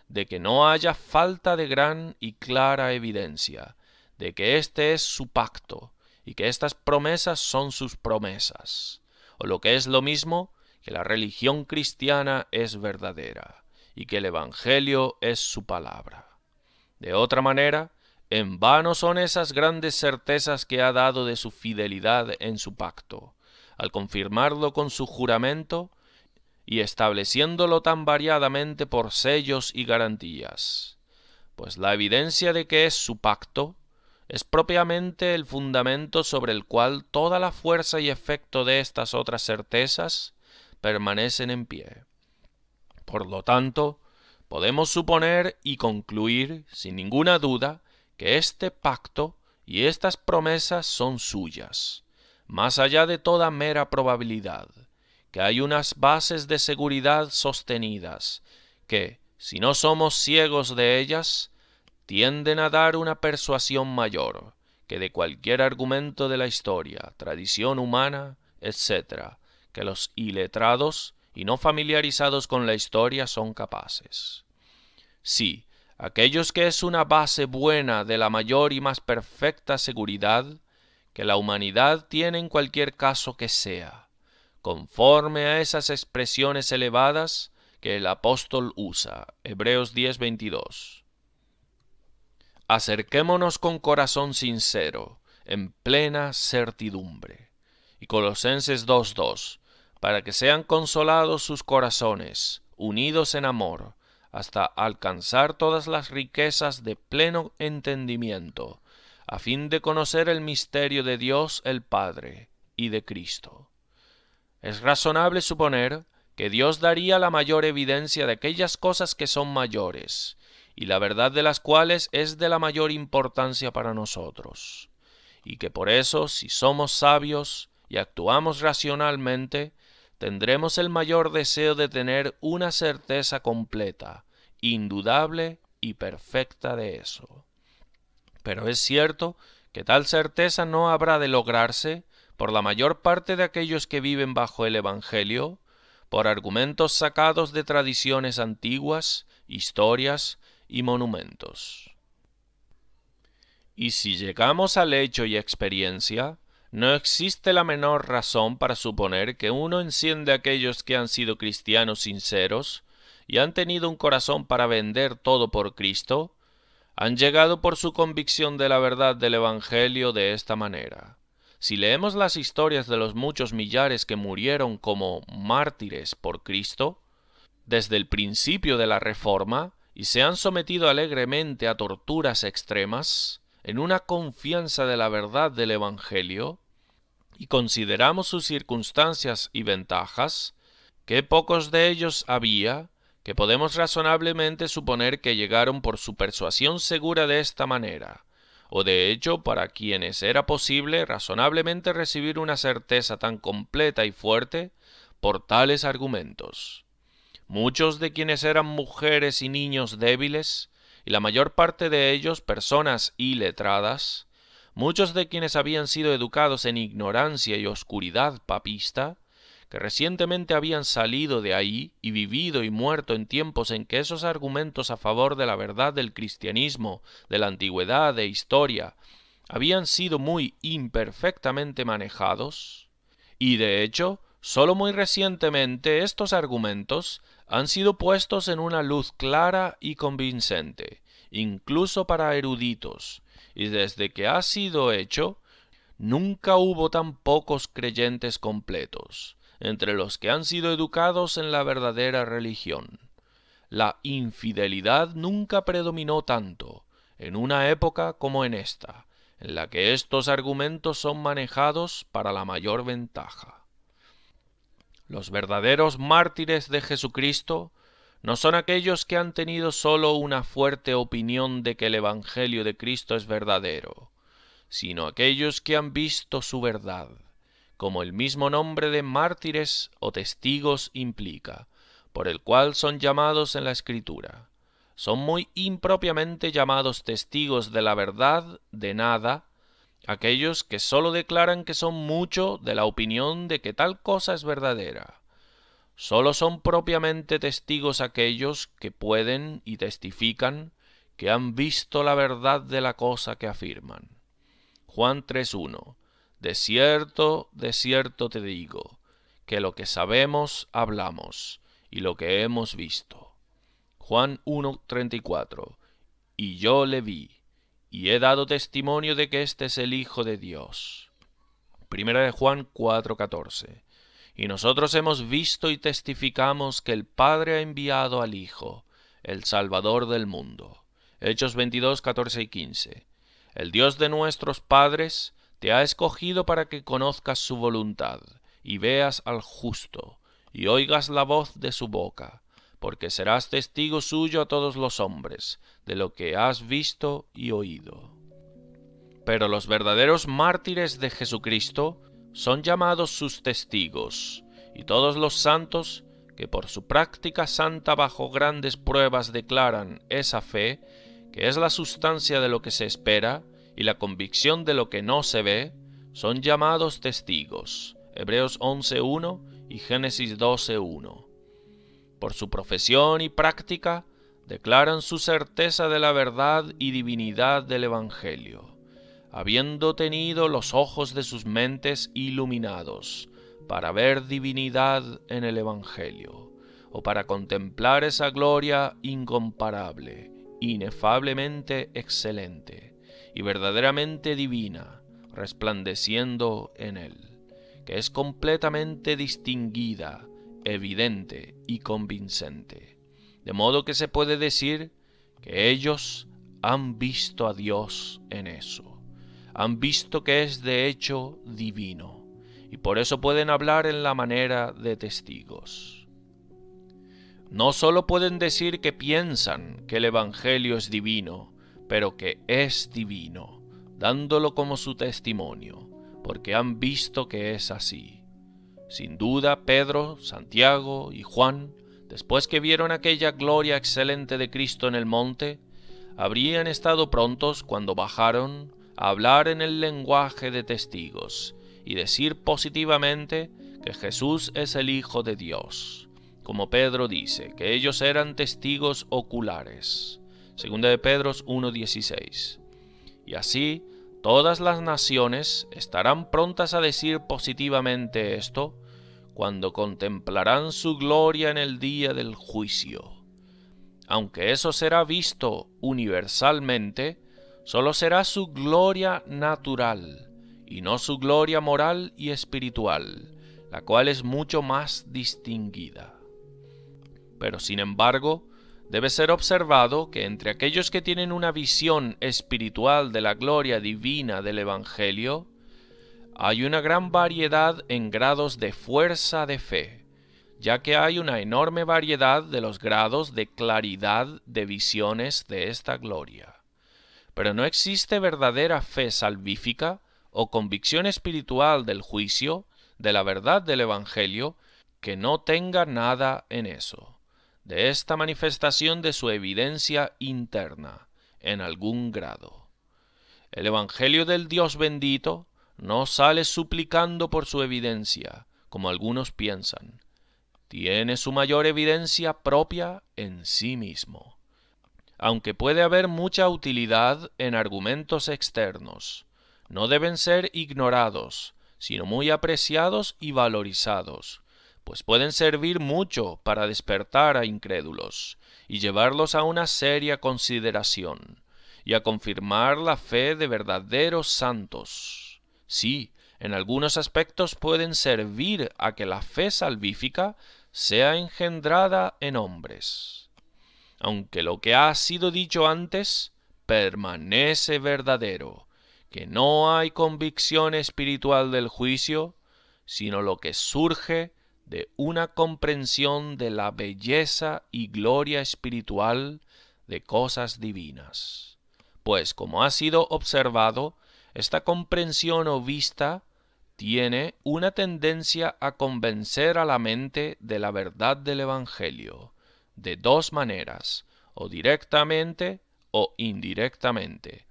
de que no haya falta de gran y clara evidencia, de que este es su pacto, y que estas promesas son sus promesas, o lo que es lo mismo, que la religión cristiana es verdadera, y que el Evangelio es su palabra. De otra manera, en vano son esas grandes certezas que ha dado de su fidelidad en su pacto, al confirmarlo con su juramento y estableciéndolo tan variadamente por sellos y garantías. Pues la evidencia de que es su pacto es propiamente el fundamento sobre el cual toda la fuerza y efecto de estas otras certezas permanecen en pie. Por lo tanto, podemos suponer y concluir sin ninguna duda que este pacto y estas promesas son suyas, más allá de toda mera probabilidad, que hay unas bases de seguridad sostenidas, que, si no somos ciegos de ellas, tienden a dar una persuasión mayor que de cualquier argumento de la historia, tradición humana, etc., que los iletrados y no familiarizados con la historia son capaces. Sí, aquellos que es una base buena de la mayor y más perfecta seguridad que la humanidad tiene en cualquier caso que sea, conforme a esas expresiones elevadas que el apóstol usa. Hebreos 10:22. Acerquémonos con corazón sincero, en plena certidumbre. Y Colosenses 2:2, para que sean consolados sus corazones, unidos en amor, hasta alcanzar todas las riquezas de pleno entendimiento, a fin de conocer el misterio de Dios el Padre y de Cristo. Es razonable suponer que Dios daría la mayor evidencia de aquellas cosas que son mayores, y la verdad de las cuales es de la mayor importancia para nosotros, y que por eso, si somos sabios y actuamos racionalmente, tendremos el mayor deseo de tener una certeza completa, indudable y perfecta de eso. Pero es cierto que tal certeza no habrá de lograrse por la mayor parte de aquellos que viven bajo el Evangelio, por argumentos sacados de tradiciones antiguas, historias y monumentos. Y si llegamos al hecho y experiencia, no existe la menor razón para suponer que uno enciende a aquellos que han sido cristianos sinceros y han tenido un corazón para vender todo por Cristo, han llegado por su convicción de la verdad del Evangelio de esta manera. Si leemos las historias de los muchos millares que murieron como mártires por Cristo, desde el principio de la Reforma, y se han sometido alegremente a torturas extremas, en una confianza de la verdad del Evangelio, y consideramos sus circunstancias y ventajas, qué pocos de ellos había, que podemos razonablemente suponer que llegaron por su persuasión segura de esta manera, o de hecho para quienes era posible razonablemente recibir una certeza tan completa y fuerte por tales argumentos. Muchos de quienes eran mujeres y niños débiles, y la mayor parte de ellos personas iletradas, muchos de quienes habían sido educados en ignorancia y oscuridad papista, que recientemente habían salido de ahí y vivido y muerto en tiempos en que esos argumentos a favor de la verdad del cristianismo, de la antigüedad e historia, habían sido muy imperfectamente manejados, y de hecho, sólo muy recientemente estos argumentos han sido puestos en una luz clara y convincente, incluso para eruditos, y desde que ha sido hecho, nunca hubo tan pocos creyentes completos entre los que han sido educados en la verdadera religión. La infidelidad nunca predominó tanto en una época como en esta, en la que estos argumentos son manejados para la mayor ventaja. Los verdaderos mártires de Jesucristo no son aquellos que han tenido sólo una fuerte opinión de que el Evangelio de Cristo es verdadero, sino aquellos que han visto su verdad, como el mismo nombre de mártires o testigos implica, por el cual son llamados en la Escritura. Son muy impropiamente llamados testigos de la verdad de nada, aquellos que sólo declaran que son mucho de la opinión de que tal cosa es verdadera. Sólo son propiamente testigos aquellos que pueden y testifican que han visto la verdad de la cosa que afirman. Juan 3:1. De cierto te digo, que lo que sabemos hablamos, y lo que hemos visto. Juan 1:34. Y yo le vi, y he dado testimonio de que este es el Hijo de Dios. Primera de Juan 4:14. Y nosotros hemos visto y testificamos que el Padre ha enviado al Hijo, el Salvador del mundo. Hechos 22:14 y 15. El Dios de nuestros padres te ha escogido para que conozcas su voluntad, y veas al justo, y oigas la voz de su boca, porque serás testigo suyo a todos los hombres, de lo que has visto y oído. Pero los verdaderos mártires de Jesucristo son llamados sus testigos, y todos los santos que por su práctica santa bajo grandes pruebas declaran esa fe, que es la sustancia de lo que se espera y la convicción de lo que no se ve, son llamados testigos. Hebreos 11:1 y Génesis 12:1. Por su profesión y práctica declaran su certeza de la verdad y divinidad del Evangelio, habiendo tenido los ojos de sus mentes iluminados para ver divinidad en el Evangelio, o para contemplar esa gloria incomparable, inefablemente excelente y verdaderamente divina, resplandeciendo en él, que es completamente distinguida, evidente y convincente, de modo que se puede decir que ellos han visto a Dios en eso, han visto que es de hecho divino, y por eso pueden hablar en la manera de testigos. No solo pueden decir que piensan que el Evangelio es divino, pero que es divino, dándolo como su testimonio, porque han visto que es así. Sin duda, Pedro, Santiago y Juan, después que vieron aquella gloria excelente de Cristo en el monte, habrían estado prontos cuando bajaron a hablar en el lenguaje de testigos y decir positivamente que Jesús es el Hijo de Dios, como Pedro dice, que ellos eran testigos oculares. Segunda de Pedro 1:16. Y así, todas las naciones estarán prontas a decir positivamente esto, cuando contemplarán su gloria en el día del juicio. Aunque eso será visto universalmente, solo será su gloria natural, y no su gloria moral y espiritual, la cual es mucho más distinguida. Pero sin embargo, debe ser observado que entre aquellos que tienen una visión espiritual de la gloria divina del Evangelio, hay una gran variedad en grados de fuerza de fe, ya que hay una enorme variedad de los grados de claridad de visiones de esta gloria. Pero no existe verdadera fe salvífica o convicción espiritual del juicio, de la verdad del Evangelio, que no tenga nada en eso, de esta manifestación de su evidencia interna, en algún grado. El Evangelio del Dios bendito no sale suplicando por su evidencia, como algunos piensan. Tiene su mayor evidencia propia en sí mismo. Aunque puede haber mucha utilidad en argumentos externos, no deben ser ignorados, sino muy apreciados y valorizados, pues pueden servir mucho para despertar a incrédulos y llevarlos a una seria consideración y a confirmar la fe de verdaderos santos. Sí, en algunos aspectos pueden servir a que la fe salvífica sea engendrada en hombres. Aunque lo que ha sido dicho antes permanece verdadero, que no hay convicción espiritual del juicio, sino lo que surge de una comprensión de la belleza y gloria espiritual de cosas divinas. Pues, como ha sido observado, esta comprensión o vista tiene una tendencia a convencer a la mente de la verdad del Evangelio, de dos maneras, o directamente o indirectamente.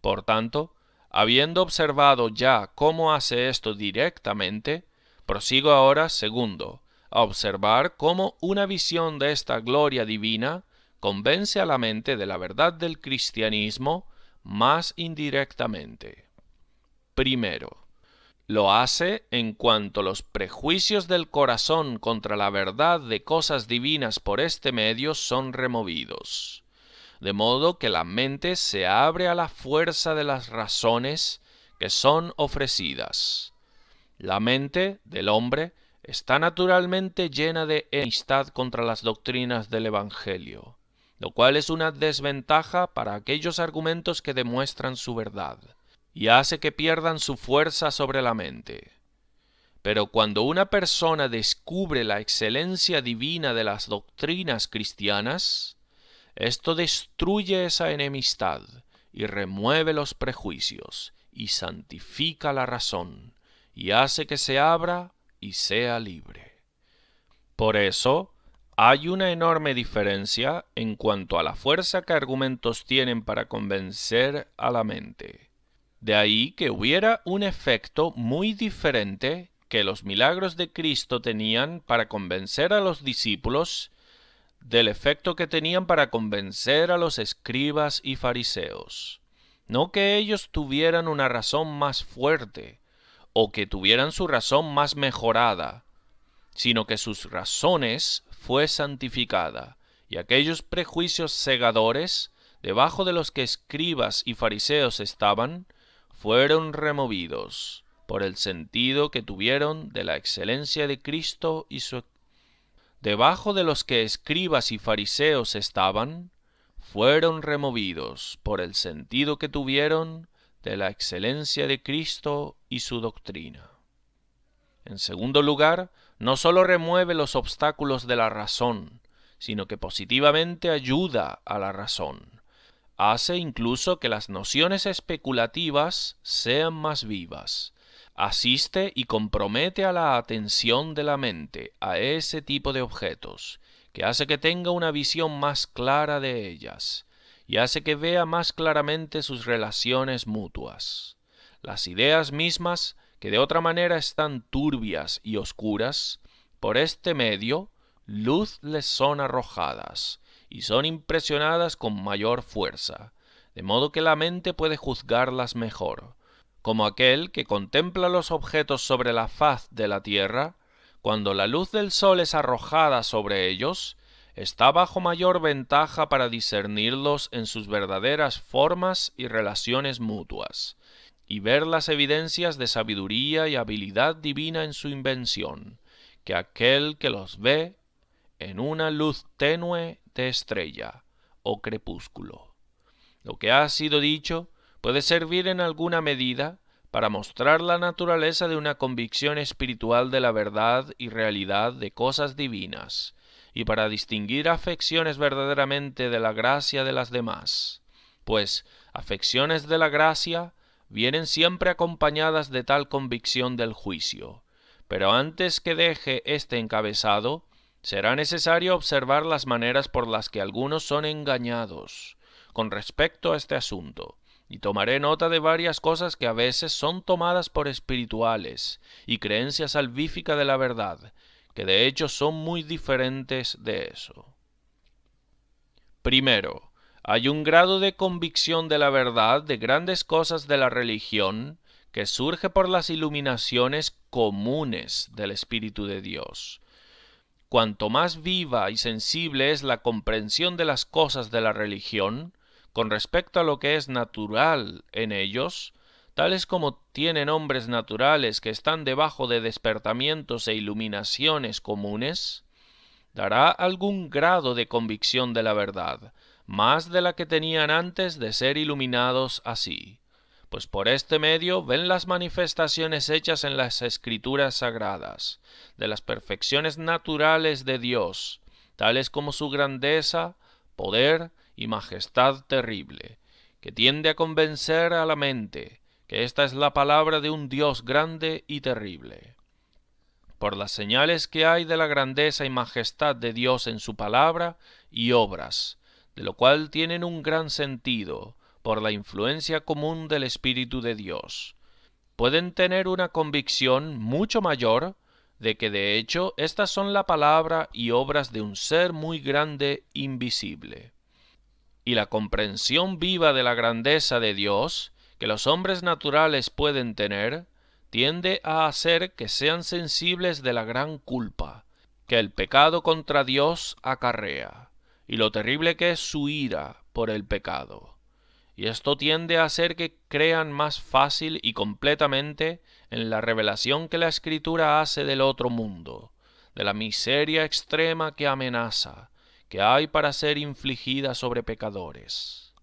Por tanto, habiendo observado ya cómo hace esto directamente, prosigo ahora, segundo, a observar cómo una visión de esta gloria divina convence a la mente de la verdad del cristianismo más indirectamente. Primero, lo hace en cuanto los prejuicios del corazón contra la verdad de cosas divinas por este medio son removidos, de modo que la mente se abre a la fuerza de las razones que son ofrecidas. La mente del hombre está naturalmente llena de enemistad contra las doctrinas del Evangelio, lo cual es una desventaja para aquellos argumentos que demuestran su verdad, y hace que pierdan su fuerza sobre la mente. Pero cuando una persona descubre la excelencia divina de las doctrinas cristianas, esto destruye esa enemistad y remueve los prejuicios y santifica la razón y hace que se abra y sea libre. Por eso, hay una enorme diferencia en cuanto a la fuerza que argumentos tienen para convencer a la mente. De ahí que hubiera un efecto muy diferente que los milagros de Cristo tenían para convencer a los discípulos del efecto que tenían para convencer a los escribas y fariseos. No que ellos tuvieran una razón más fuerte, o que tuvieran su razón más mejorada, sino que sus razones fue santificada, y aquellos prejuicios cegadores, debajo de los que escribas y fariseos estaban, fueron removidos por el sentido que tuvieron de la excelencia de Cristo y su... Debajo de los que escribas y fariseos estaban, fueron removidos por el sentido que tuvieron de la excelencia de Cristo y su doctrina. En segundo lugar, no sólo remueve los obstáculos de la razón, sino que positivamente ayuda a la razón. Hace incluso que las nociones especulativas sean más vivas. Asiste y compromete a la atención de la mente a ese tipo de objetos, que hace que tenga una visión más clara de ellas, y hace que vea más claramente sus relaciones mutuas. Las ideas mismas, que de otra manera están turbias y oscuras, por este medio, luz les son arrojadas, y son impresionadas con mayor fuerza, de modo que la mente puede juzgarlas mejor, como aquel que contempla los objetos sobre la faz de la tierra, cuando la luz del sol es arrojada sobre ellos, está bajo mayor ventaja para discernirlos en sus verdaderas formas y relaciones mutuas, y ver las evidencias de sabiduría y habilidad divina en su invención, que aquel que los ve en una luz tenue de estrella o crepúsculo. Lo que ha sido dicho puede servir en alguna medida para mostrar la naturaleza de una convicción espiritual de la verdad y realidad de cosas divinas, y para distinguir afecciones verdaderamente de la gracia de las demás, pues afecciones de la gracia vienen siempre acompañadas de tal convicción del juicio. Pero antes que deje este encabezado, será necesario observar las maneras por las que algunos son engañados con respecto a este asunto, y tomaré nota de varias cosas que a veces son tomadas por espirituales y creencia salvífica de la verdad, que de hecho son muy diferentes de eso. Primero, hay un grado de convicción de la verdad de grandes cosas de la religión que surge por las iluminaciones comunes del Espíritu de Dios. Cuanto más viva y sensible es la comprensión de las cosas de la religión, con respecto a lo que es natural en ellos, tales como tienen hombres naturales que están debajo de despertamientos e iluminaciones comunes, dará algún grado de convicción de la verdad, más de la que tenían antes de ser iluminados así, pues por este medio ven las manifestaciones hechas en las Escrituras sagradas, de las perfecciones naturales de Dios, tales como su grandeza, poder y majestad terrible, que tiende a convencer a la mente que esta es la palabra de un Dios grande y terrible. Por las señales que hay de la grandeza y majestad de Dios en su palabra y obras, de lo cual tienen un gran sentido, por la influencia común del Espíritu de Dios, pueden tener una convicción mucho mayor de que de hecho estas son la palabra y obras de un ser muy grande invisible. Y la comprensión viva de la grandeza de Dios que los hombres naturales pueden tener, tiende a hacer que sean sensibles de la gran culpa que el pecado contra Dios acarrea, y lo terrible que es su ira por el pecado. Y esto tiende a hacer que crean más fácil y completamente en la revelación que la Escritura hace del otro mundo, de la miseria extrema que amenaza, que hay para ser infligida sobre pecadores.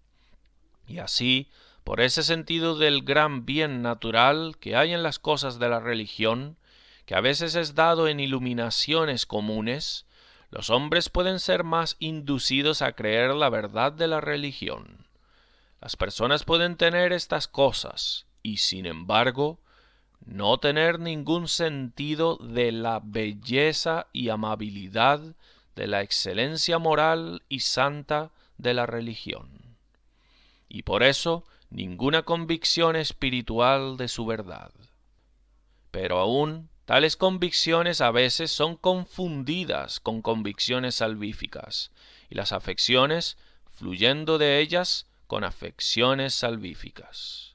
Y así, por ese sentido del gran bien natural que hay en las cosas de la religión, que a veces es dado en iluminaciones comunes, los hombres pueden ser más inducidos a creer la verdad de la religión. Las personas pueden tener estas cosas y, sin embargo, no tener ningún sentido de la belleza y amabilidad, de la excelencia moral y santa de la religión, y por eso ninguna convicción espiritual de su verdad. Pero aún Tales convicciones a veces son confundidas con convicciones salvíficas, y las afecciones, fluyendo de ellas, con afecciones salvíficas.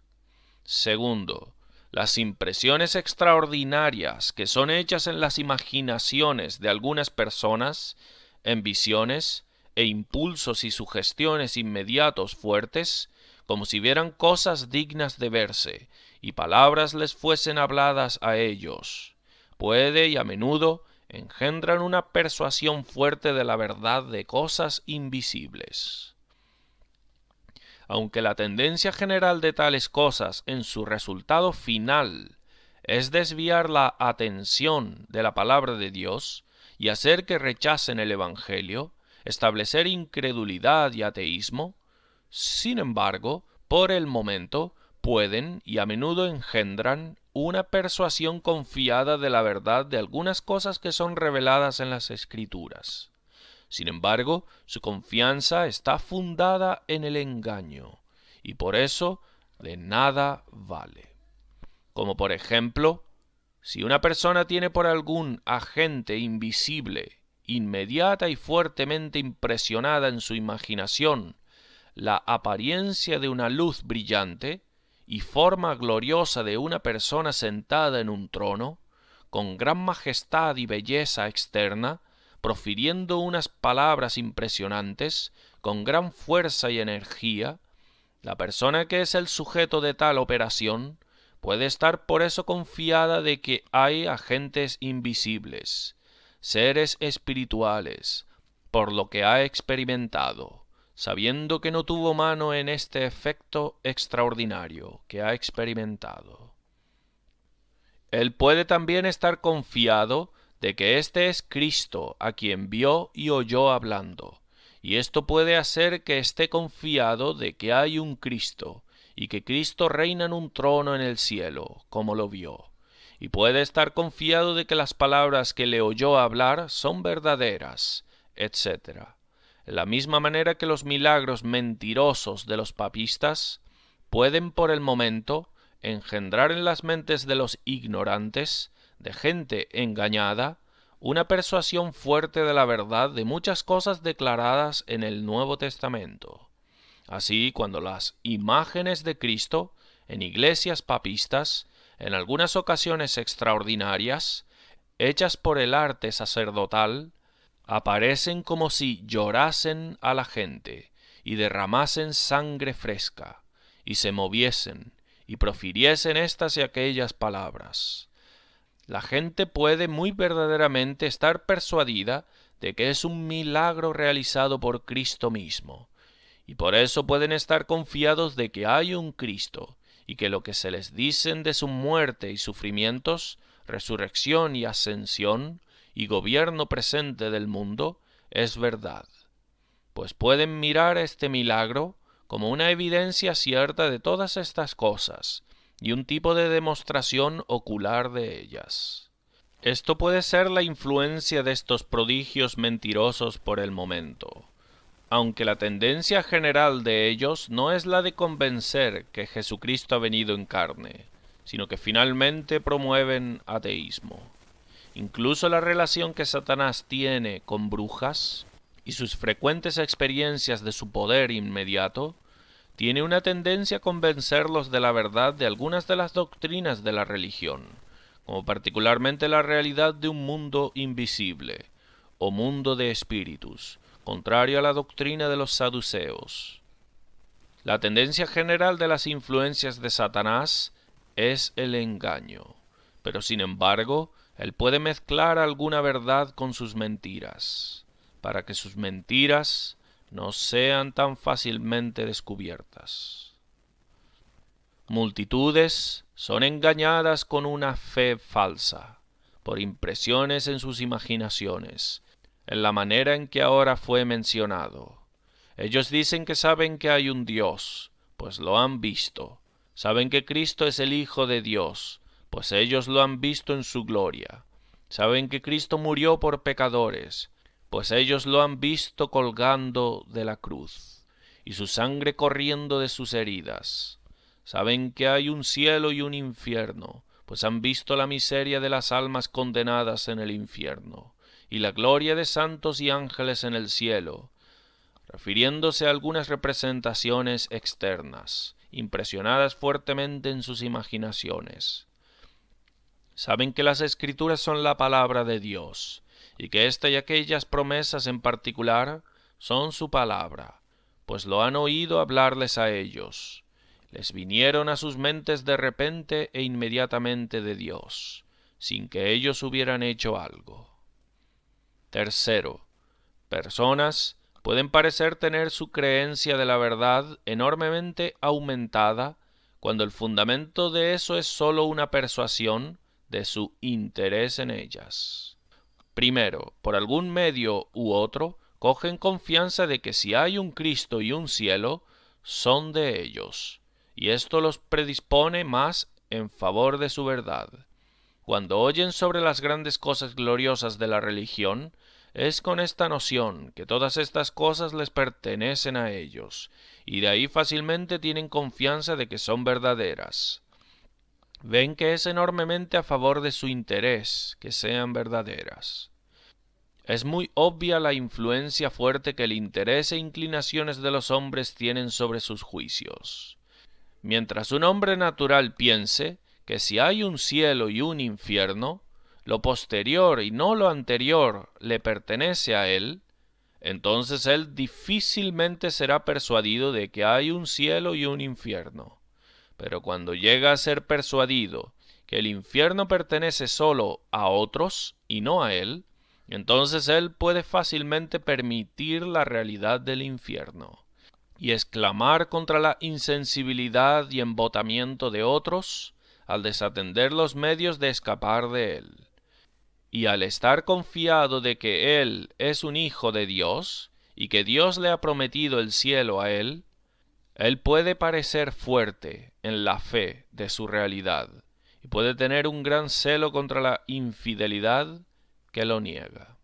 Segundo, las impresiones extraordinarias que son hechas en las imaginaciones de algunas personas, en visiones e impulsos y sugestiones inmediatos fuertes, como si vieran cosas dignas de verse, y palabras les fuesen habladas a ellos, puede y a menudo engendran una persuasión fuerte de la verdad de cosas invisibles. Aunque la tendencia general de tales cosas en su resultado final es desviar la atención de la palabra de Dios y hacer que rechacen el Evangelio, establecer incredulidad y ateísmo, sin embargo, por el momento, pueden y a menudo engendran una persuasión confiada de la verdad de algunas cosas que son reveladas en las Escrituras. Sin embargo, su confianza está fundada en el engaño, y por eso de nada vale. Como por ejemplo, si una persona tiene por algún agente invisible, inmediata y fuertemente impresionada en su imaginación, la apariencia de una luz brillante y forma gloriosa de una persona sentada en un trono, con gran majestad y belleza externa, profiriendo unas palabras impresionantes, con gran fuerza y energía, la persona que es el sujeto de tal operación puede estar por eso confiada de que hay agentes invisibles, seres espirituales, por lo que ha experimentado, sabiendo que no tuvo mano en este efecto extraordinario que ha experimentado. Él puede también estar confiado de que éste es Cristo a quien vio y oyó hablando, y esto puede hacer que esté confiado de que hay un Cristo, y que Cristo reina en un trono en el cielo, como lo vio, y puede estar confiado de que las palabras que le oyó hablar son verdaderas, etc. De la misma manera que los milagros mentirosos de los papistas pueden por el momento engendrar en las mentes de los ignorantes, de gente engañada, una persuasión fuerte de la verdad de muchas cosas declaradas en el Nuevo Testamento. Así, cuando las imágenes de Cristo, en iglesias papistas, en algunas ocasiones extraordinarias, hechas por el arte sacerdotal, aparecen como si llorasen a la gente, y derramasen sangre fresca, y se moviesen, y profiriesen estas y aquellas palabras. La gente puede muy verdaderamente estar persuadida de que es un milagro realizado por Cristo mismo, y por eso pueden estar confiados de que hay un Cristo, y que lo que se les dicen de su muerte y sufrimientos, resurrección y ascensión, y gobierno presente del mundo, es verdad. Pues pueden mirar este milagro como una evidencia cierta de todas estas cosas, y un tipo de demostración ocular de ellas. Esto puede ser la influencia de estos prodigios mentirosos por el momento, aunque la tendencia general de ellos no es la de convencer que Jesucristo ha venido en carne, sino que finalmente promueven ateísmo. Incluso la relación que Satanás tiene con brujas y sus frecuentes experiencias de su poder inmediato tiene una tendencia a convencerlos de la verdad de algunas de las doctrinas de la religión, como particularmente la realidad de un mundo invisible, o mundo de espíritus, contrario a la doctrina de los saduceos. La tendencia general de las influencias de Satanás es el engaño, pero sin embargo, él puede mezclar alguna verdad con sus mentiras, para que sus mentiras no sean tan fácilmente descubiertas. Multitudes son engañadas con una fe falsa, por impresiones en sus imaginaciones, en la manera en que ahora fue mencionado. Ellos dicen que saben que hay un Dios, pues lo han visto. Saben que Cristo es el Hijo de Dios, pues ellos lo han visto en su gloria. Saben que Cristo murió por pecadores, pues ellos lo han visto colgando de la cruz, y su sangre corriendo de sus heridas. Saben que hay un cielo y un infierno, pues han visto la miseria de las almas condenadas en el infierno, y la gloria de santos y ángeles en el cielo, refiriéndose a algunas representaciones externas, impresionadas fuertemente en sus imaginaciones. Saben que las Escrituras son la palabra de Dios, y que esta y aquellas promesas en particular son su palabra, pues lo han oído hablarles a ellos. Les vinieron a sus mentes de repente e inmediatamente de Dios, sin que ellos hubieran hecho algo. Tercero, personas pueden parecer tener su creencia de la verdad enormemente aumentada cuando el fundamento de eso es sólo una persuasión de su interés en ellas. Primero, por algún medio u otro, cogen confianza de que si hay un Cristo y un cielo, son de ellos, y esto los predispone más en favor de su verdad. Cuando oyen sobre las grandes cosas gloriosas de la religión, es con esta noción que todas estas cosas les pertenecen a ellos, y de ahí fácilmente tienen confianza de que son verdaderas. Ven que es enormemente a favor de su interés que sean verdaderas. Es muy obvia la influencia fuerte que el interés e inclinaciones de los hombres tienen sobre sus juicios. Mientras un hombre natural piense que si hay un cielo y un infierno, lo posterior y no lo anterior le pertenece a él, entonces él difícilmente será persuadido de que hay un cielo y un infierno. Pero cuando llega a ser persuadido que el infierno pertenece solo a otros y no a él, entonces él puede fácilmente permitir la realidad del infierno y exclamar contra la insensibilidad y embotamiento de otros al desatender los medios de escapar de él. Y al estar confiado de que él es un hijo de Dios y que Dios le ha prometido el cielo a él puede parecer fuerte en la fe de su realidad y puede tener un gran celo contra la infidelidad que lo niega.